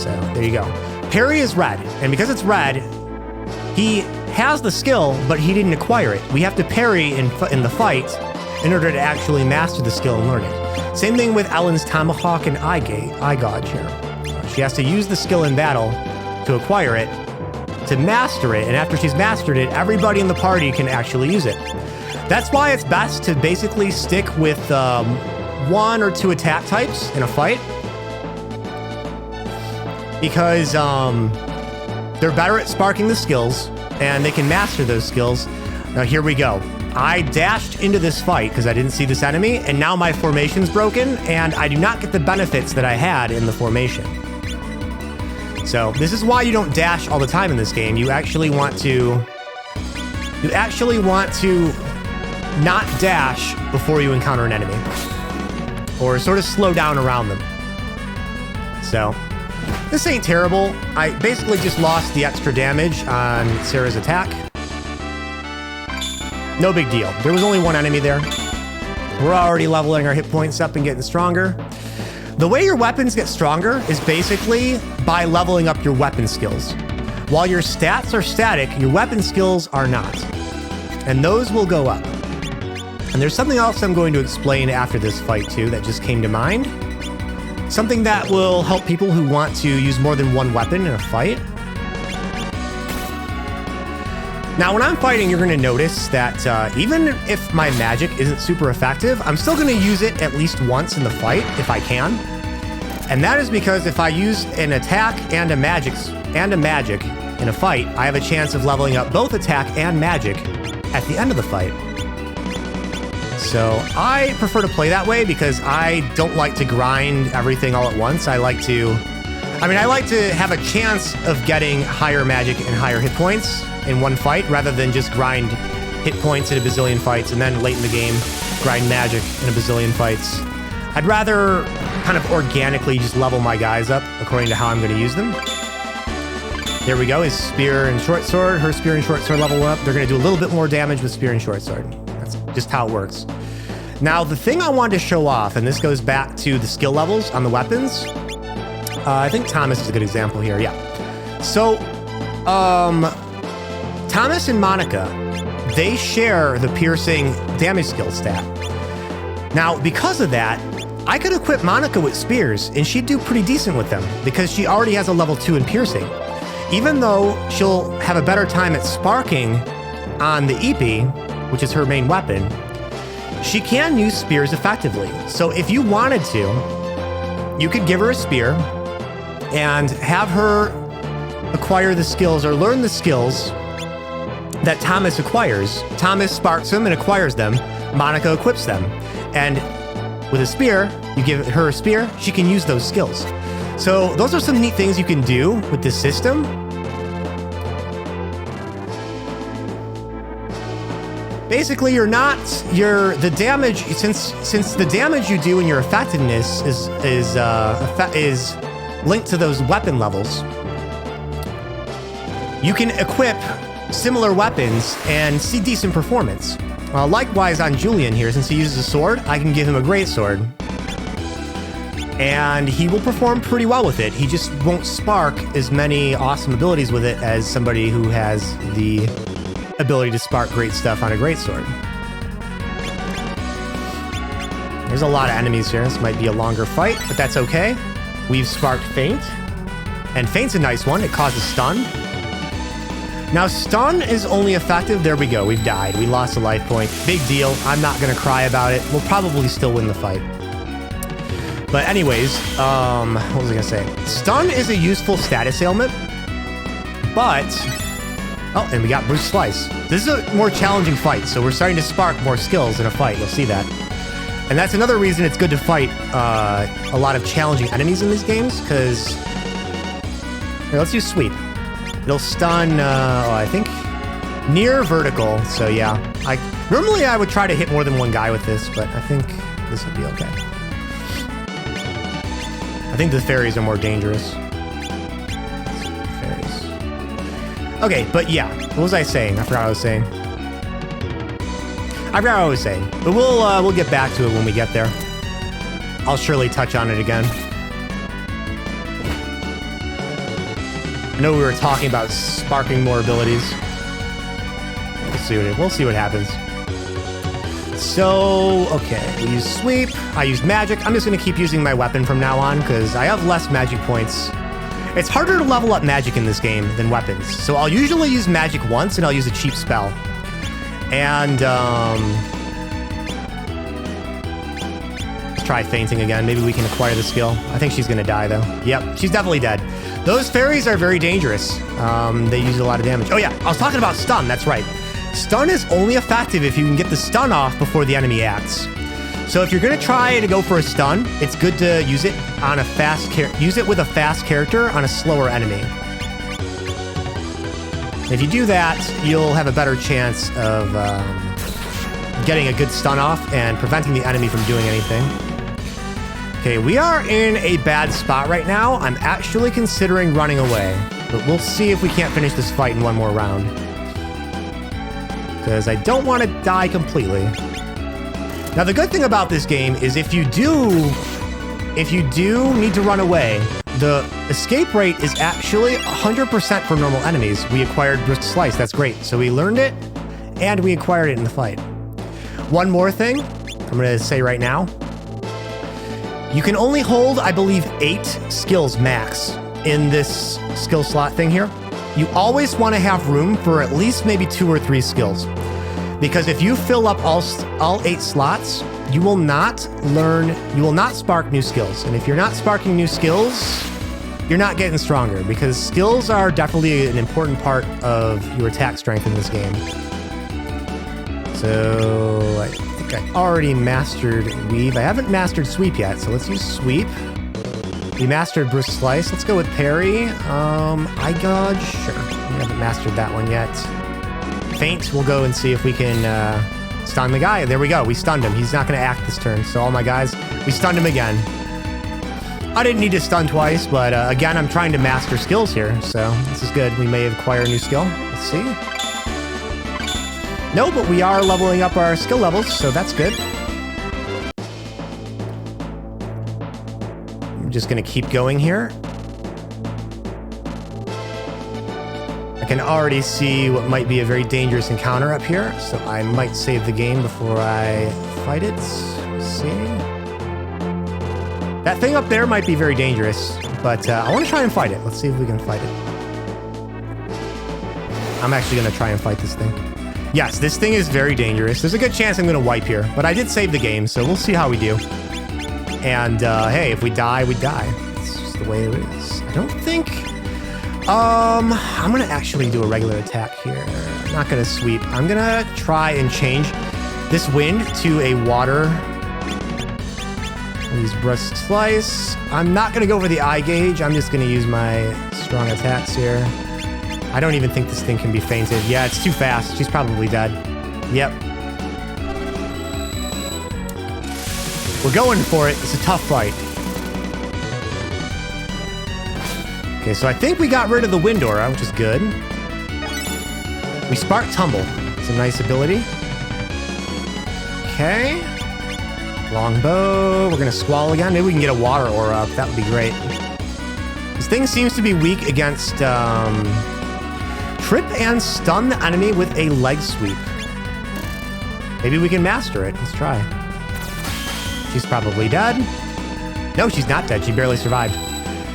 So there you go. Parry is red, and because it's red, he has the skill, but he didn't acquire it. We have to parry in the fight in order to actually master the skill and learn it. Same thing with Ellen's Tomahawk and Eye Gouge here. She has to use the skill in battle to acquire it, to master it, and after she's mastered it, everybody in the party can actually use it. That's why it's best to basically stick with 1 or 2 attack types in a fight, because they're better at sparking the skills, and they can master those skills. Now here we go. I dashed into this fight because I didn't see this enemy, and now my formation's broken, and I do not get the benefits that I had in the formation. So this is why you don't dash all the time in this game. You actually want to not dash before you encounter an enemy, or sort of slow down around them. So this ain't terrible. I basically just lost the extra damage on Sarah's attack. No big deal. There was only one enemy there. We're already leveling our hit points up and getting stronger. The way your weapons get stronger is basically by leveling up your weapon skills. While your stats are static, your weapon skills are not. And those will go up. And there's something else I'm going to explain after this fight too that just came to mind. Something that will help people who want to use more than one weapon in a fight. Now, when I'm fighting, you're going to notice that even if my magic isn't super effective, I'm still going to use it at least once in the fight if I can. And that is because if I use an attack and a magic in a fight, I have a chance of leveling up both attack and magic at the end of the fight. So I prefer to play that way because I don't like to grind everything all at once. I like to have a chance of getting higher magic and higher hit points in one fight rather than just grind hit points in a bazillion fights and then late in the game grind magic in a bazillion fights. I'd rather kind of organically just level my guys up according to how I'm going to use them. There we go. His spear and short sword. Her spear and short sword level up. They're going to do a little bit more damage with spear and short sword. That's just how it works. Now, the thing I wanted to show off, and this goes back to the skill levels on the weapons. I think Thomas is a good example here. Yeah. So, Thomas and Monica, they share the piercing damage skill stat. Now, because of that, I could equip Monica with spears, and she'd do pretty decent with them because she already has a level 2 in piercing. Even though she'll have a better time at sparking on the EP, which is her main weapon, she can use spears effectively. So if you wanted to, you could give her a spear and have her acquire the skills or learn the skills that Thomas acquires. Thomas sparks them and acquires them. Monica equips them. And with a spear, you give her a spear, she can use those skills. So those are some neat things you can do with this system. Basically, the damage, since the damage you do and your effectiveness is linked to those weapon levels, you can equip similar weapons and see decent performance. Likewise on Julian here, since he uses a sword, I can give him a great sword. And he will perform pretty well with it. He just won't spark as many awesome abilities with it as somebody who has the ability to spark great stuff on a great sword. There's a lot of enemies here. This might be a longer fight, but that's okay. We've sparked Feint. And Feint's a nice one. It causes stun. Now, stun is only effective. There we go. We've died. We lost a life point. Big deal. I'm not going to cry about it. We'll probably still win the fight. But anyways, what was I going to say? Stun is a useful status ailment, but... Oh, and we got Bruce Slice. This is a more challenging fight, so we're starting to spark more skills in a fight. You'll see that. And that's another reason it's good to fight a lot of challenging enemies in these games, because... Here, let's use Sweep. It'll stun, I think, near vertical, so yeah. Normally I would try to hit more than one guy with this, but I think this will be okay. I think the fairies are more dangerous. Okay, but yeah, what was I saying? I forgot what I was saying. But we'll get back to it when we get there. I'll surely touch on it again. I know we were talking about sparking more abilities. We'll see what happens. So, okay, we use Sweep. I used Magic. I'm just going to keep using my weapon from now on because I have less Magic points. It's harder to level up Magic in this game than weapons. So I'll usually use Magic once and I'll use a cheap spell. And, let's try Feinting again. Maybe we can acquire the skill. I think she's going to die, though. Yep, she's definitely dead. Those fairies are very dangerous. They use a lot of damage. Oh, yeah, I was talking about stun. That's right. Stun is only effective if you can get the stun off before the enemy acts. So if you're going to try to go for a stun, it's good to use it on a use it with a fast character on a slower enemy. If you do that, you'll have a better chance of getting a good stun off and preventing the enemy from doing anything. Okay, we are in a bad spot right now. I'm actually considering running away, but we'll see if we can't finish this fight in one more round. Because I don't want to die completely. Now, the good thing about this game is if you do need to run away, the escape rate is actually 100% for normal enemies. We acquired Brisk Slice. That's great. So we learned it, and we acquired it in the fight. One more thing I'm going to say right now. You can only hold, I believe, 8 skills max in this skill slot thing here. you always want to have room for at least maybe 2 or 3 skills. Because if you fill up all 8 slots, you will not spark new skills. And if you're not sparking new skills, you're not getting stronger, because skills are definitely an important part of your attack strength in this game. So I think I already mastered Weave. I haven't mastered Sweep yet, so let's use Sweep. We mastered Brisk Slice. Let's go with Parry. Eye Gouge, sure. We haven't mastered that one yet. Feint, we'll go and see if we can stun the guy. There we go, we stunned him. He's not gonna act this turn. So all my guys, we stunned him again. I didn't need to stun twice, but again, I'm trying to master skills here, so this is good. We may acquire a new skill. Let's see. No, but we are leveling up our skill levels, so that's good. I'm just gonna keep going here. I can already see what might be a very dangerous encounter up here, so I might save the game before I fight it. Let's see. That thing up there might be very dangerous, but I want to try and fight it. Let's see if we can fight it. I'm actually going to try and fight this thing. Yes, this thing is very dangerous. There's a good chance I'm going to wipe here, but I did save the game, so we'll see how we do. And hey, if we die, we die. It's just the way it is. I don't think... I'm going to actually do a regular attack here. I'm not going to sweep. I'm going to try and change this wind to a water... Use Brisk Slice. I'm not going to go for the eye gauge. I'm just going to use my strong attacks here. I don't even think this thing can be feinted. Yeah, it's too fast. She's probably dead. Yep. We're going for it. It's a tough fight. Okay, so I think we got rid of the Wind Aura, which is good. We Spark Tumble. It's a nice ability. Okay. Longbow. We're gonna Squall again. Maybe we can get a Water Aura up. That would be great. This thing seems to be weak against trip and stun the enemy with a leg sweep. Maybe we can master it. Let's try. She's probably dead. No, she's not dead. She barely survived.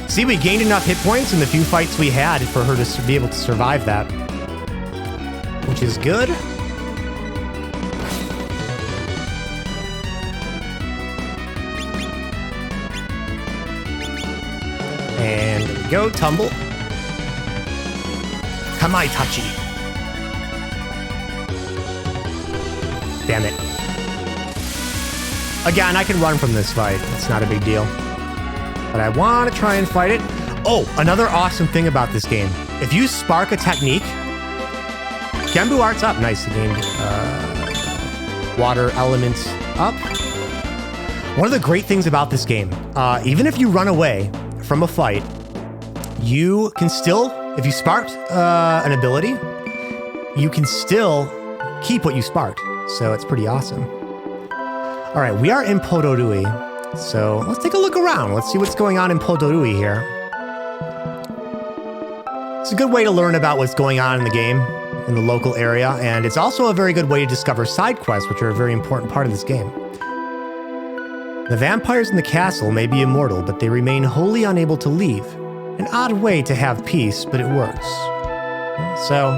See, we gained enough hit points in the few fights we had for her to be able to survive that, which is good. And there we go, tumble. Kamaitachi. Damn it. Again, I can run from this fight. It's not a big deal. But I want to try and fight it. Oh, another awesome thing about this game. If you spark a technique, Genbu Art's up. Nice, the game. Water elements up. One of the great things about this game, even if you run away from a fight, you can still, if you sparked an ability, you can still keep what you sparked. So it's pretty awesome. All right, we are in Podorui. So let's take a look around. Let's see what's going on in Podorui here. It's a good way to learn about what's going on in the game, in the local area, and it's also a very good way to discover side quests, which are a very important part of this game. The vampires in the castle may be immortal, but they remain wholly unable to leave. An odd way to have peace, but it works. So,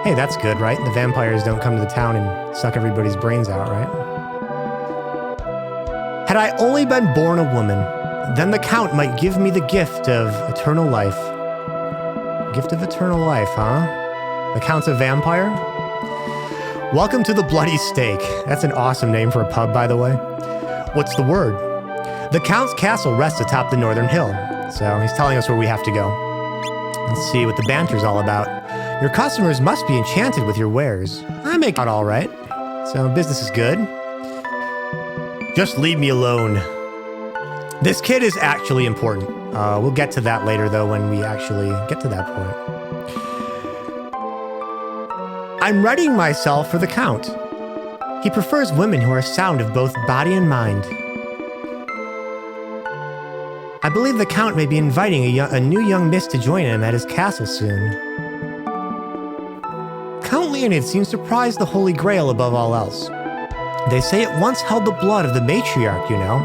hey, that's good, right? The vampires don't come to the town and suck everybody's brains out, right? Had I only been born a woman, then the Count might give me the gift of eternal life. Gift of eternal life, huh? The Count's a vampire? Welcome to the Bloody Stake. That's an awesome name for a pub, by the way. What's the word? The Count's castle rests atop the northern hill. So he's telling us where we have to go. Let's see what the banter's all about. Your customers must be enchanted with your wares. I make out all right. So business is good. Just leave me alone. This kid is actually important. We'll get to that later, though, when we actually get to that point. I'm readying myself for the Count. He prefers women who are sound of both body and mind. I believe the Count may be inviting a new young miss to join him at his castle soon. Count Leonid seems to prize the Holy Grail above all else. They say it once held the blood of the matriarch, you know.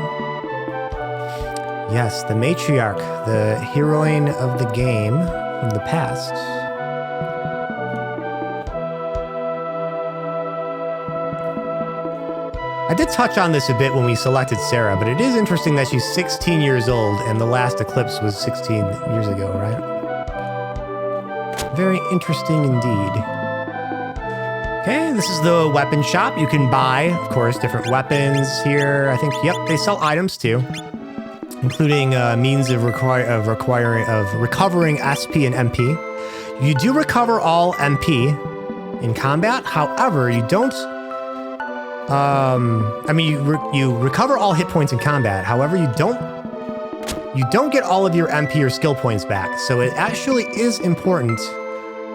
Yes, the matriarch, the heroine of the game from the past. I did touch on this a bit when we selected Sarah, but it is interesting that she's 16 years old and the last eclipse was 16 years ago, right? Very interesting indeed. Okay, this is the weapon shop. You can buy, of course, different weapons here. I think, yep, they sell items too, including means of recovering SP and MP. You do recover all MP in combat. However, you don't. You recover all hit points in combat. However, you don't get all of your MP or skill points back. So it actually is important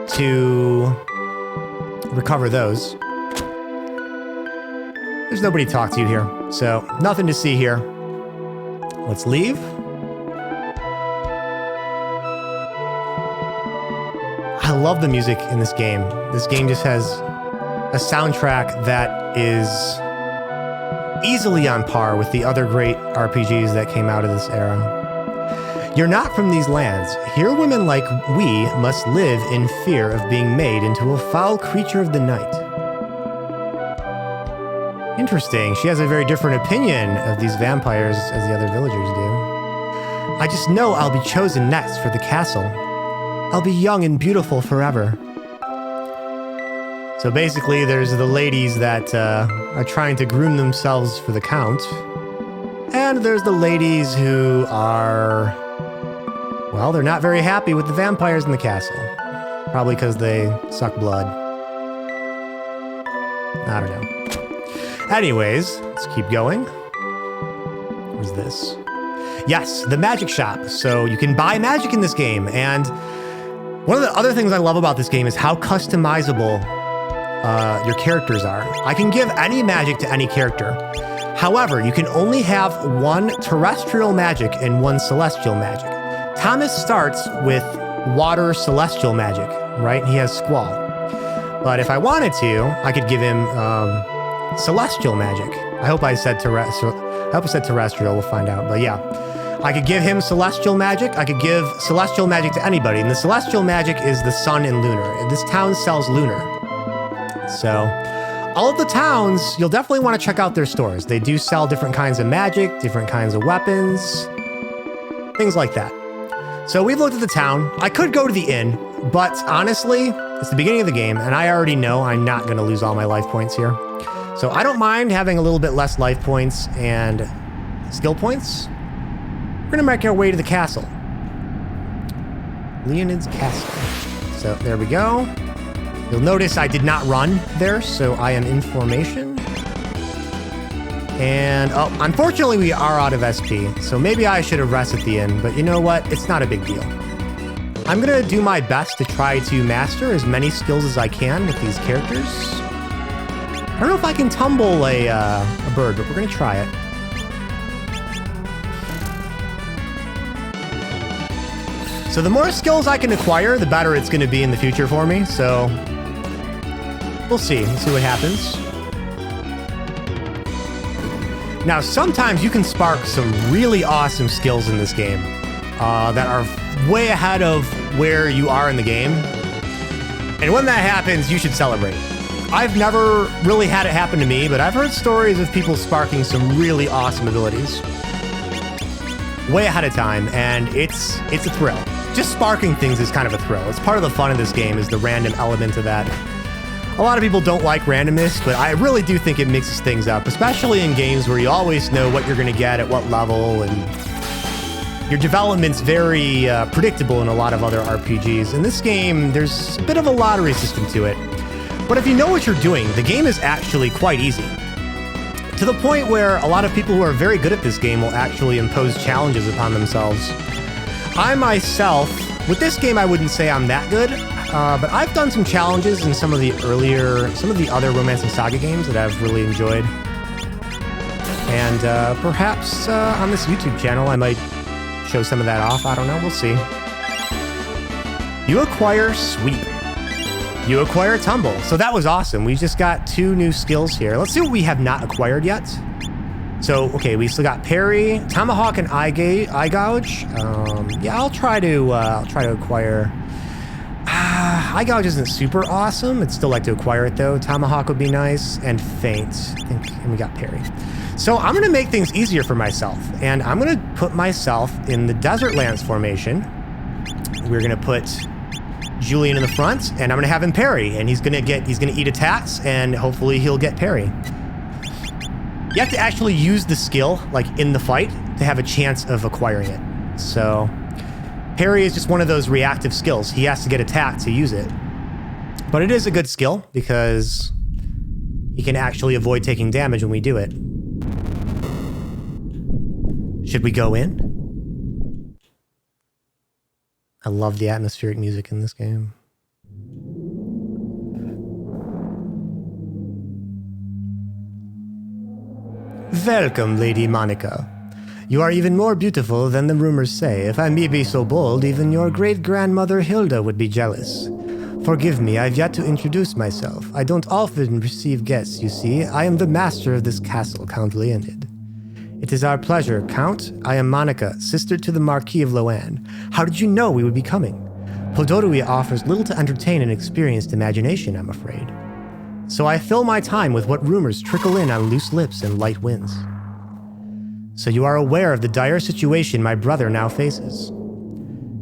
to recover those. There's nobody to talk to here, so nothing to see here. Let's leave. I love the music in this game. This game just has a soundtrack that is easily on par with the other great RPGs that came out of this era. You're not from these lands. Here women like we must live in fear of being made into a foul creature of the night. Interesting. She has a very different opinion of these vampires as the other villagers do. I just know I'll be chosen next for the castle. I'll be young and beautiful forever. So basically, there's the ladies that are trying to groom themselves for the count. And there's the ladies who are, well, they're not very happy with the vampires in the castle. Probably because they suck blood. I don't know. Anyways, let's keep going. What's this? Yes, the magic shop. So you can buy magic in this game. And one of the other things I love about this game is how customizable your characters are. I can give any magic to any character. However, you can only have one terrestrial magic and one celestial magic. Thomas starts with water celestial magic, right? He has Squall. But if I wanted to, I could give him celestial magic. I hope I said terrestrial. We'll find out. But yeah, I could give him celestial magic. I could give celestial magic to anybody. And the celestial magic is the sun and lunar. This town sells lunar. So all of the towns, you'll definitely want to check out their stores. They do sell different kinds of magic, different kinds of weapons, things like that. So we've looked at the town. I could go to the inn, but honestly, it's the beginning of the game, and I already know I'm not going to lose all my life points here. So I don't mind having a little bit less life points and skill points. We're going to make our way to the castle. Leonid's Castle. So there we go. You'll notice I did not run there, so I am in formation. And, oh, unfortunately we are out of SP, so maybe I should have rested at the inn, but you know what? It's not a big deal. I'm gonna do my best to try to master as many skills as I can with these characters. I don't know if I can tumble a bird, but we're gonna try it. So the more skills I can acquire, the better it's gonna be in the future for me, so we'll see. We'll see what happens. Now, sometimes you can spark some really awesome skills in this game that are way ahead of where you are in the game. And when that happens, you should celebrate. I've never really had it happen to me, but I've heard stories of people sparking some really awesome abilities way ahead of time, and it's a thrill. Just sparking things is kind of a thrill. It's part of the fun of this game is the random element of that. A lot of people don't like randomness, but I really do think it mixes things up, especially in games where you always know what you're going to get at what level, and your development's very predictable in a lot of other RPGs. In this game, there's a bit of a lottery system to it. But if you know what you're doing, the game is actually quite easy. To the point where a lot of people who are very good at this game will actually impose challenges upon themselves. I myself, with this game, I wouldn't say I'm that good. But I've done some challenges in some of the other Romancing Saga games that I've really enjoyed. And perhaps on this YouTube channel, I might show some of that off. I don't know. We'll see. You acquire Sweep. You acquire Tumble. So that was awesome. We just got 2 new skills here. Let's see what we have not acquired yet. So, okay, we still got Parry, Tomahawk, and Eye Gouge. Yeah, I'll try to acquire... Eye Gouge isn't super awesome. I'd still like to acquire it though. Tomahawk would be nice, and Feint. I think, and we got Parry. So I'm gonna make things easier for myself, and I'm gonna put myself in the Desert Lands formation. We're gonna put Julian in the front, and I'm gonna have him parry, and he's gonna eat attacks, and hopefully he'll get parry. You have to actually use the skill, like in the fight, to have a chance of acquiring it. So parry is just one of those reactive skills. He has to get attacked to use it. But it is a good skill because he can actually avoid taking damage when we do it. Should we go in? I love the atmospheric music in this game. Welcome, Lady Monica. You are even more beautiful than the rumors say. If I may be so bold, even your great-grandmother Hilda would be jealous. Forgive me, I've yet to introduce myself. I don't often receive guests, you see. I am the master of this castle, Count Leonid. It is our pleasure, Count. I am Monica, sister to the Marquis of Loan. How did you know we would be coming? Podorui offers little to entertain an experienced imagination, I'm afraid. So I fill my time with what rumors trickle in on loose lips and light winds. So you are aware of the dire situation my brother now faces.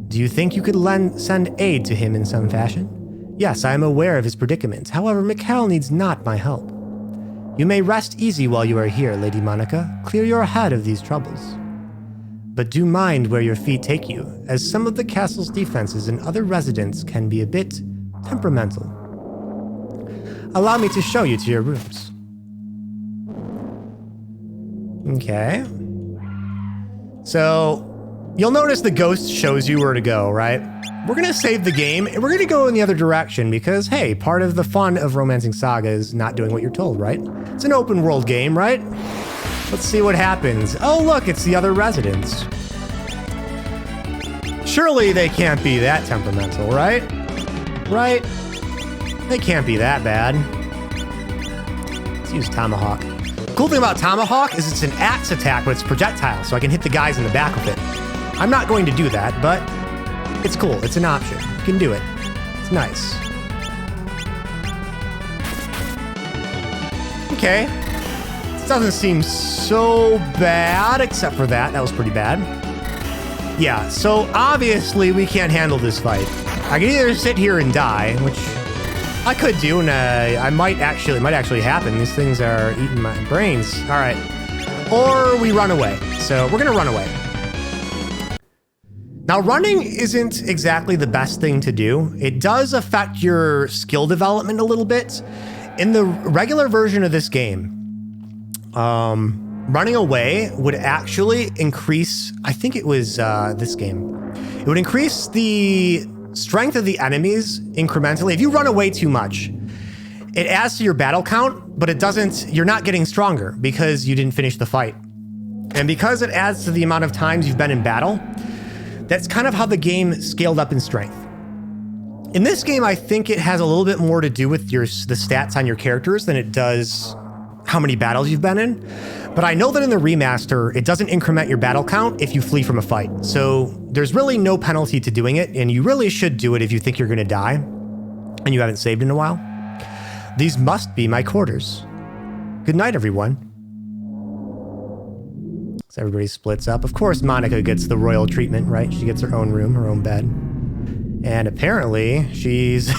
Do you think you could send aid to him in some fashion? Yes, I am aware of his predicament. However, Mikhail needs not my help. You may rest easy while you are here, Lady Monica. Clear your head of these troubles. But do mind where your feet take you, as some of the castle's defenses and other residents can be a bit temperamental. Allow me to show you to your rooms. Okay. So, you'll notice the ghost shows you where to go, right? We're gonna save the game, and we're gonna go in the other direction because, hey, part of the fun of Romancing SaGa is not doing what you're told, right? It's an open world game, right? Let's see what happens. Oh, look, it's the other residents. Surely they can't be that temperamental, right? Right? They can't be that bad. Let's use Tomahawk. Cool thing about Tomahawk is it's an axe attack, but it's projectile, so I can hit the guys in the back with it. I'm not going to do that, but it's cool. It's an option. You can do it. It's nice. Okay. This doesn't seem so bad, except for that. That was pretty bad. Yeah, so obviously we can't handle this fight. I can either sit here and die, which I could do, and it might actually happen. These things are eating my brains. All right. Or we run away. So we're gonna run away. Now, running isn't exactly the best thing to do. It does affect your skill development a little bit. In the regular version of this game, running away would actually increase, I think it was this game. It would increase the strength of the enemies incrementally. If you run away too much, it adds to your battle count, but you're not getting stronger because you didn't finish the fight. And because it adds to the amount of times you've been in battle, that's kind of how the game scaled up in strength. In this game, I think it has a little bit more to do with the stats on your characters than it does how many battles you've been in. But I know that in the remaster, it doesn't increment your battle count if you flee from a fight. So there's really no penalty to doing it, and you really should do it if you think you're gonna die and you haven't saved in a while. These must be my quarters. Good night, everyone. So everybody splits up. Of course, Monica gets the royal treatment, right? She gets her own room, her own bed. And apparently, she's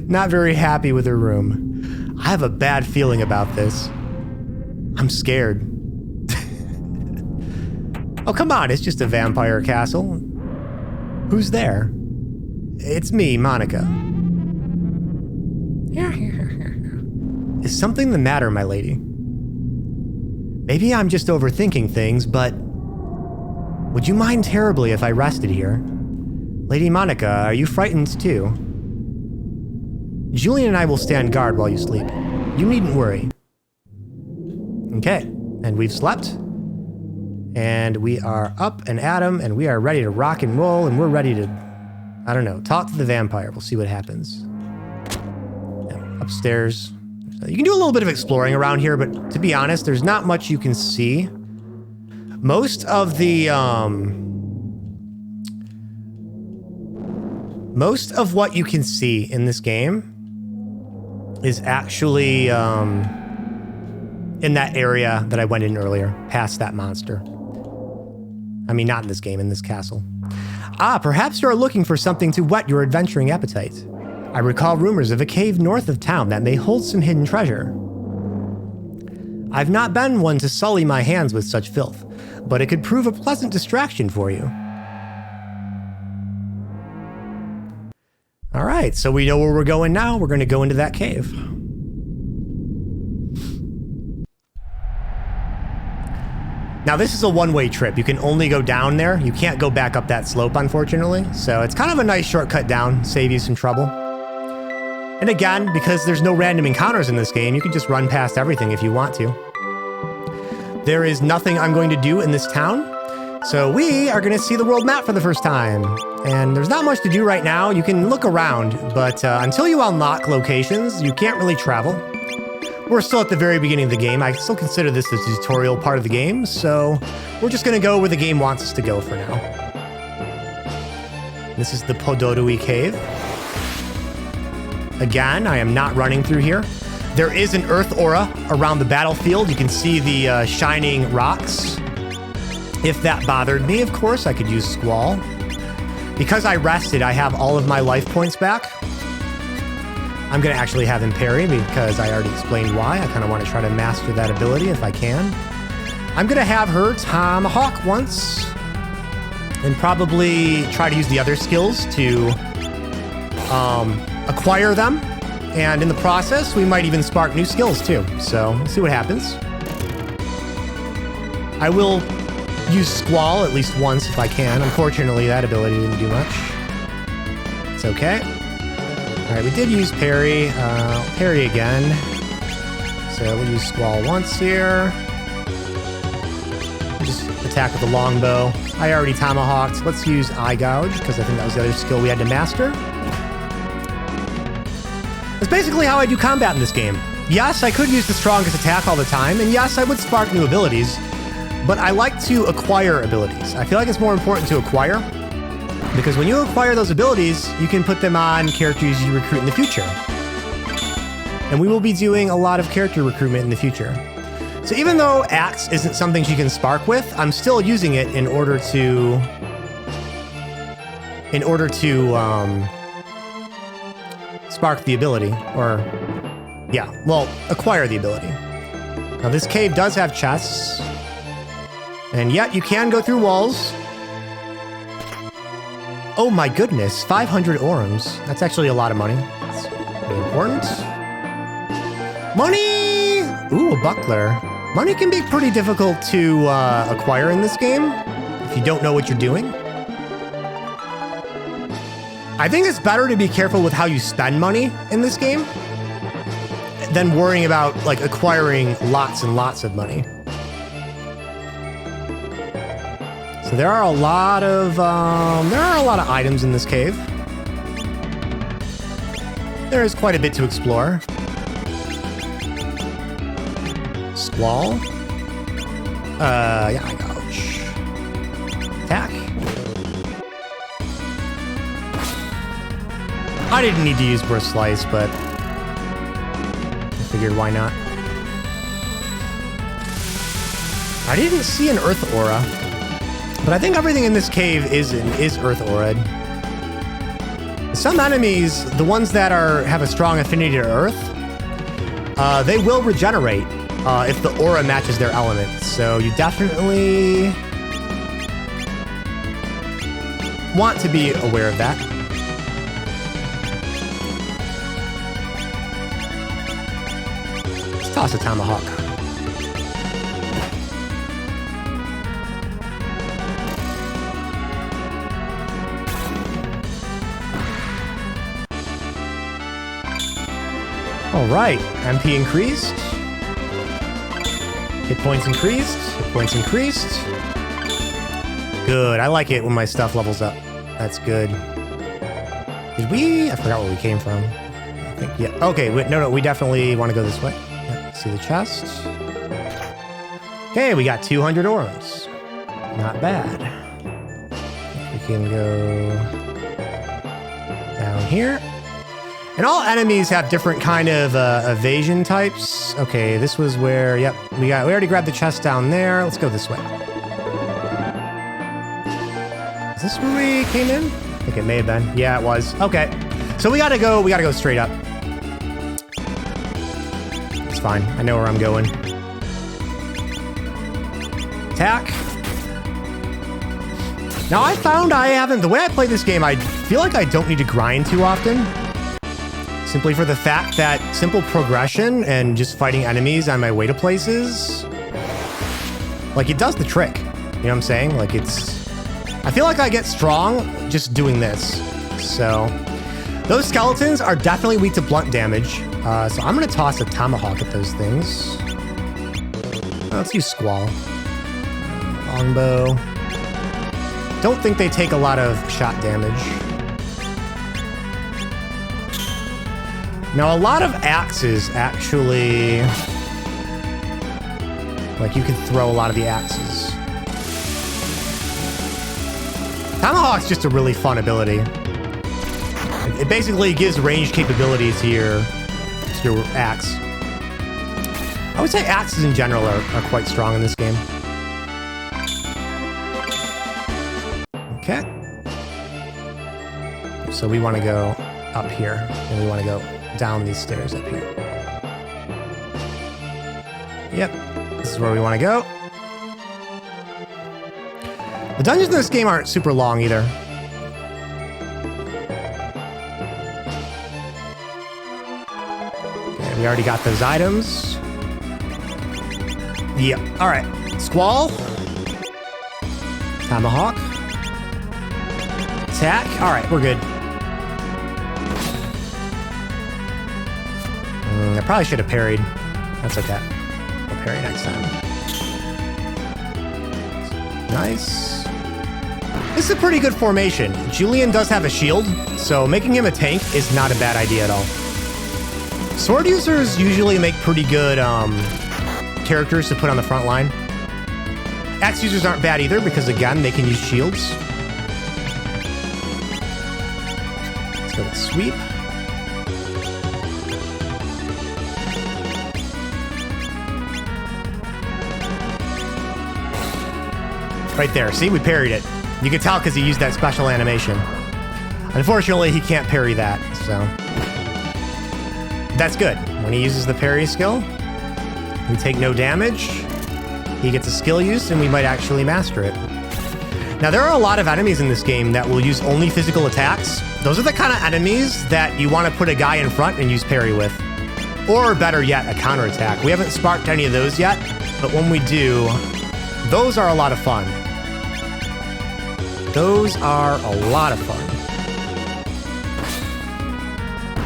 not very happy with her room. I have a bad feeling about this. I'm scared. Oh, come on, it's just a vampire castle. Who's there? It's me, Monica. Is something the matter, my lady? Maybe I'm just overthinking things, but would you mind terribly if I rested here? Lady Monica, are you frightened too? Julian and I will stand guard while you sleep. You needn't worry. Okay, and we've slept. And we are up and at 'em, and we are ready to rock and roll, and we're ready to, I don't know, talk to the vampire. We'll see what happens. Yeah, upstairs. You can do a little bit of exploring around here, but to be honest, there's not much you can see. Most of the Most of what you can see in this game is actually in that area that I went in earlier, past that monster. I mean, not in this game, in this castle. Ah, perhaps you are looking for something to whet your adventuring appetite. I recall rumors of a cave north of town that may hold some hidden treasure. I've not been one to sully my hands with such filth, but it could prove a pleasant distraction for you. All right, so we know where we're going now. We're going to go into that cave. Now, this is a one-way trip. You can only go down there. You can't go back up that slope, unfortunately. So it's kind of a nice shortcut down, save you some trouble. And again, because there's no random encounters in this game, you can just run past everything if you want to. There is nothing I'm going to do in this town. So we are going to see the world map for the first time. And there's not much to do right now. You can look around, but until you unlock locations, you can't really travel. We're still at the very beginning of the game. I still consider this the tutorial part of the game, so we're just going to go where the game wants us to go for now. This is the Pododui Cave. Again, I am not running through here. There is an earth aura around the battlefield. You can see the shining rocks. If that bothered me, of course, I could use Squall. Because I rested, I have all of my life points back. I'm going to actually have him parry because I already explained why. I kind of want to try to master that ability if I can. I'm going to have her tomahawk once and probably try to use the other skills to acquire them. And in the process, we might even spark new skills too. So we'll see what happens. I will use Squall at least once if I can. Unfortunately, that ability didn't do much. It's okay. All right, we did use parry. Parry again. So we'll use Squall once here. Just attack with the longbow. I already tomahawked. Let's use Eye Gouge, because I think that was the other skill we had to master. That's basically how I do combat in this game. Yes, I could use the strongest attack all the time, and yes, I would spark new abilities, but I like to acquire abilities. I feel like it's more important to acquire, because when you acquire those abilities, you can put them on characters you recruit in the future. And we will be doing a lot of character recruitment in the future. So even though Axe isn't something she can spark with, I'm still using it in order to spark the ability, or yeah, well, acquire the ability. Now this cave does have chests, and yet you can go through walls. Oh my goodness, 500 orums. That's actually a lot of money. That's very important. Money! Ooh, a buckler. Money can be pretty difficult to acquire in this game if you don't know what you're doing. I think it's better to be careful with how you spend money in this game than worrying about like acquiring lots and lots of money. So there are a lot of items in this cave. There is quite a bit to explore. Squall. Yeah, Eye Gouge. Attack. I didn't need to use Burst Slice, but I figured why not. I didn't see an Earth Aura, but I think everything in this cave is Earth Aura'd. Some enemies, the ones that have a strong affinity to Earth, they will regenerate if the aura matches their element. So you definitely want to be aware of that. Let's toss a tomahawk. All right, MP increased. Hit points increased. Hit points increased. Good. I like it when my stuff levels up. That's good. Did we? I forgot where we came from. I think, yeah. Okay, wait, no, we definitely want to go this way. Yeah, see the chest. Okay, we got 200 orums. Not bad. We can go down here. And all enemies have different kind of evasion types. Okay, this was where, yep, we already grabbed the chest down there. Let's go this way. Is this where we came in? I think it may have been. Yeah, it was. Okay. So we gotta go straight up. It's fine. I know where I'm going. Attack. Now I found the way I play this game, I feel like I don't need to grind too often. Simply for the fact that simple progression and just fighting enemies on my way to places, like it does the trick. You know what I'm saying? Like I feel like I get strong just doing this. So those skeletons are definitely weak to blunt damage. So I'm gonna toss a tomahawk at those things. Let's use Squall. Longbow. Don't think they take a lot of shot damage. Now, a lot of axes actually, like you can throw a lot of the axes. Tomahawk's just a really fun ability. It basically gives range capability to your axe. I would say axes in general are quite strong in this game. Okay. So we want to go up here, and we want to go down these stairs up here. Yep, this is where we want to go. The dungeons in this game aren't super long either. Okay, we already got those items. Yep, all right. Squall. Tomahawk. Attack. All right, we're good. I probably should have parried. That's okay. I'll parry next time. Nice. This is a pretty good formation. Julian does have a shield, so making him a tank is not a bad idea at all. Sword users usually make pretty good characters to put on the front line. Axe users aren't bad either because, again, they can use shields. Let's go with sweep. Right there. See, we parried it. You can tell because he used that special animation. Unfortunately, he can't parry that, so that's good. When he uses the parry skill, we take no damage. He gets a skill use, and we might actually master it. Now, there are a lot of enemies in this game that will use only physical attacks. Those are the kind of enemies that you want to put a guy in front and use parry with. Or better yet, a counterattack. We haven't sparked any of those yet, but when we do, those are a lot of fun. Those are a lot of fun.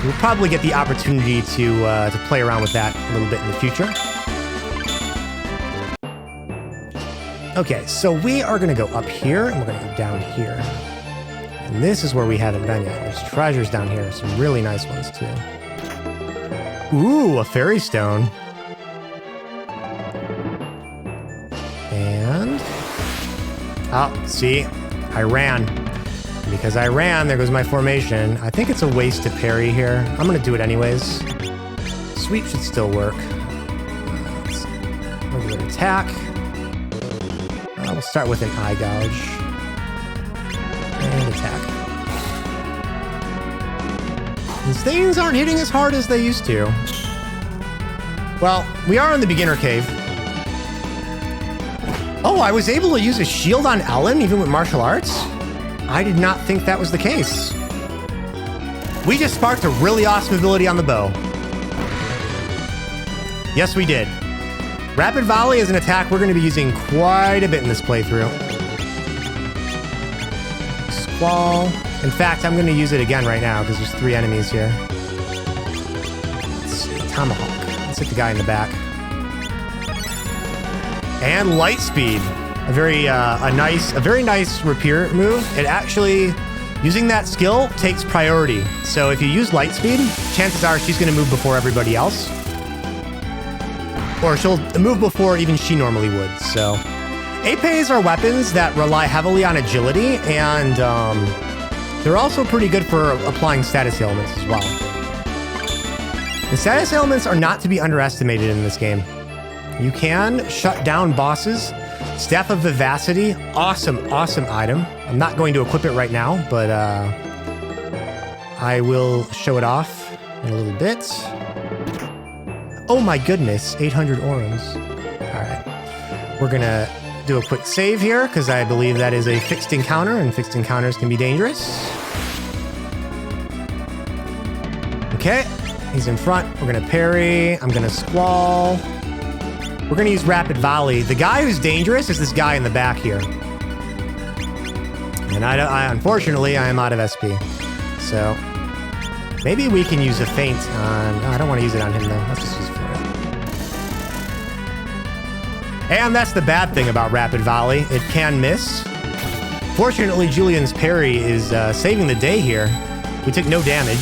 We'll probably get the opportunity to play around with that a little bit in the future. Okay, so we are going to go up here, and we're going to go down here. And this is where we haven't been yet. There's treasures down here, some really nice ones, too. Ooh, a fairy stone. And... oh, see? I ran. Because I ran, there goes my formation. I think it's a waste to parry here. I'm going to do it anyways. Sweep should still work. Regular attack. We'll start with an eye gouge. And attack. These things aren't hitting as hard as they used to. Well, we are in the beginner cave. Oh, I was able to use a shield on Ellen, even with martial arts? I did not think that was the case. We just sparked a really awesome ability on the bow. Yes, we did. Rapid Volley is an attack we're going to be using quite a bit in this playthrough. Squall. In fact, I'm going to use it again right now because there's 3 enemies here. Let's see. Tomahawk. Let's hit the guy in the back. And Light Speed. A very nice rapier move. It actually, using that skill takes priority. So if you use Light Speed, chances are she's going to move before everybody else. Or she'll move before even she normally would, so. Épées are weapons that rely heavily on agility, and They're also pretty good for applying status ailments as well. The status ailments are not to be underestimated in this game. You can shut down bosses. Staff of Vivacity, awesome, awesome item. I'm not going to equip it right now, but I will show it off in a little bit. Oh my goodness, 800 orums. All right, we're gonna do a quick save here because I believe that is a fixed encounter, and fixed encounters can be dangerous. Okay, he's in front. We're gonna parry. I'm gonna squall. We're gonna use Rapid Volley. The guy who's dangerous is this guy in the back here. And I unfortunately, I am out of SP. So maybe we can use a feint on... I don't want to use it on him though. Let's just use it for it. And that's the bad thing about Rapid Volley. It can miss. Fortunately, Julian's parry is saving the day here. We took no damage.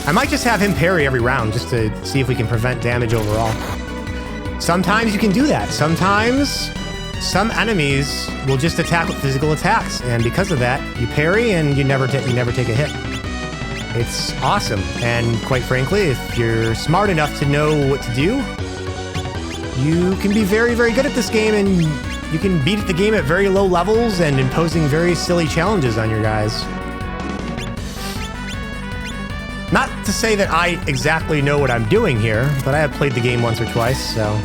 I might just have him parry every round just to see if we can prevent damage overall. Sometimes you can do that. Sometimes some enemies will just attack with physical attacks, and because of that, you parry and you never take a hit. It's awesome, and quite frankly, if you're smart enough to know what to do, you can be very, very good at this game, and you can beat the game at very low levels and imposing very silly challenges on your guys. Not to say that I exactly know what I'm doing here, but I have played the game once or twice, so...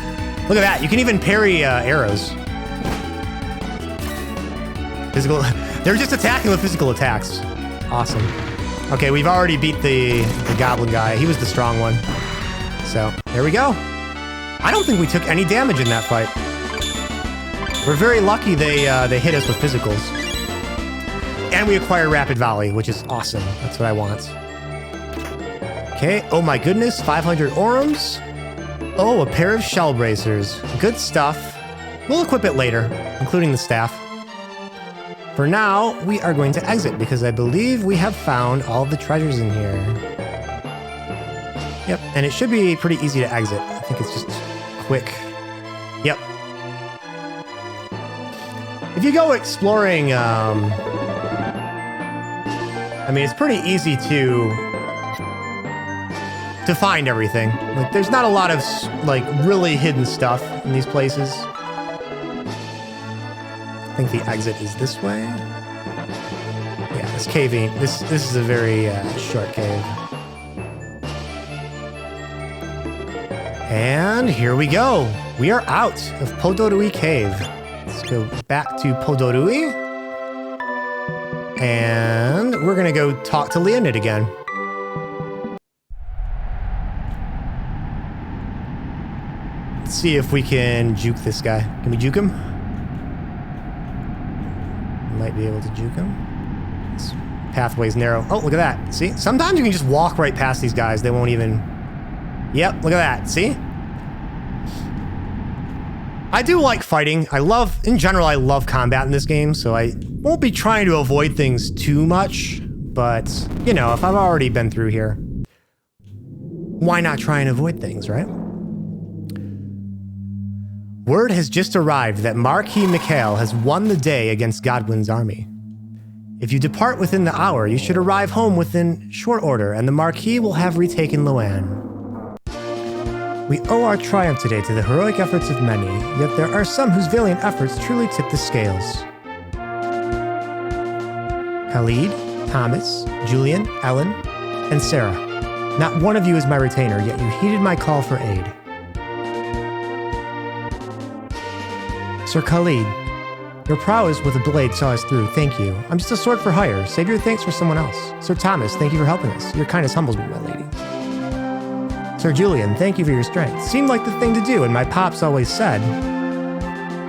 Look at that, you can even parry arrows. Physical... They're just attacking with physical attacks. Awesome. Okay, we've already beat the goblin guy. He was the strong one. So, there we go. I don't think we took any damage in that fight. We're very lucky they hit us with physicals. And we acquire Rapid Volley, which is awesome. That's what I want. Okay, oh my goodness, 500 orums. Oh, a pair of shell bracers. Good stuff. We'll equip it later, including the staff. For now, we are going to exit because I believe we have found all the treasures in here. Yep, and it should be pretty easy to exit. I think it's just quick. Yep. If you go exploring, I mean, it's pretty easy to find everything. Like, there's not a lot of, like, really hidden stuff in these places. I think the exit is this way. Yeah, this caving. This is a very short cave. And here we go. We are out of Podorui Cave. Let's go back to Podorui. And we're gonna go talk to Leonid again. Let's see if we can juke this guy. Can we juke him? Might be able to juke him. This pathway's narrow. Oh, look at that. See? Sometimes you can just walk right past these guys. They won't even... Yep, look at that. See? I do like fighting. In general, I love combat in this game, so I won't be trying to avoid things too much. But, you know, if I've already been through here, why not try and avoid things, right? Word has just arrived that Marquis Mikhail has won the day against Godwin's army. If you depart within the hour, you should arrive home within short order, and the Marquis will have retaken Loan. We owe our triumph today to the heroic efforts of many, yet there are some whose valiant efforts truly tip the scales. Khalid, Thomas, Julian, Ellen, and Sarah. Not one of you is my retainer, yet you heeded my call for aid. Sir Khalid, your prowess with a blade saw us through. Thank you. I'm just a sword for hire. Save your thanks for someone else. Sir Thomas, thank you for helping us. Your kindness humbles me, my lady. Sir Julian, thank you for your strength. Seemed like the thing to do, and my pops always said...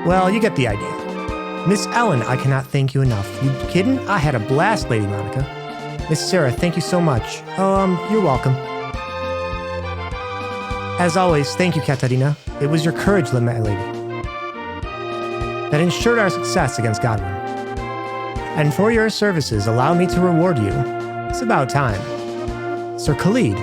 Well, you get the idea. Miss Ellen, I cannot thank you enough. You kidding? I had a blast, Lady Monica. Miss Sarah, thank you so much. You're welcome. As always, thank you, Katarina. It was your courage, my lady, that ensured our success against Godwin. And for your services, allow me to reward you. It's about time. Sir Khalid,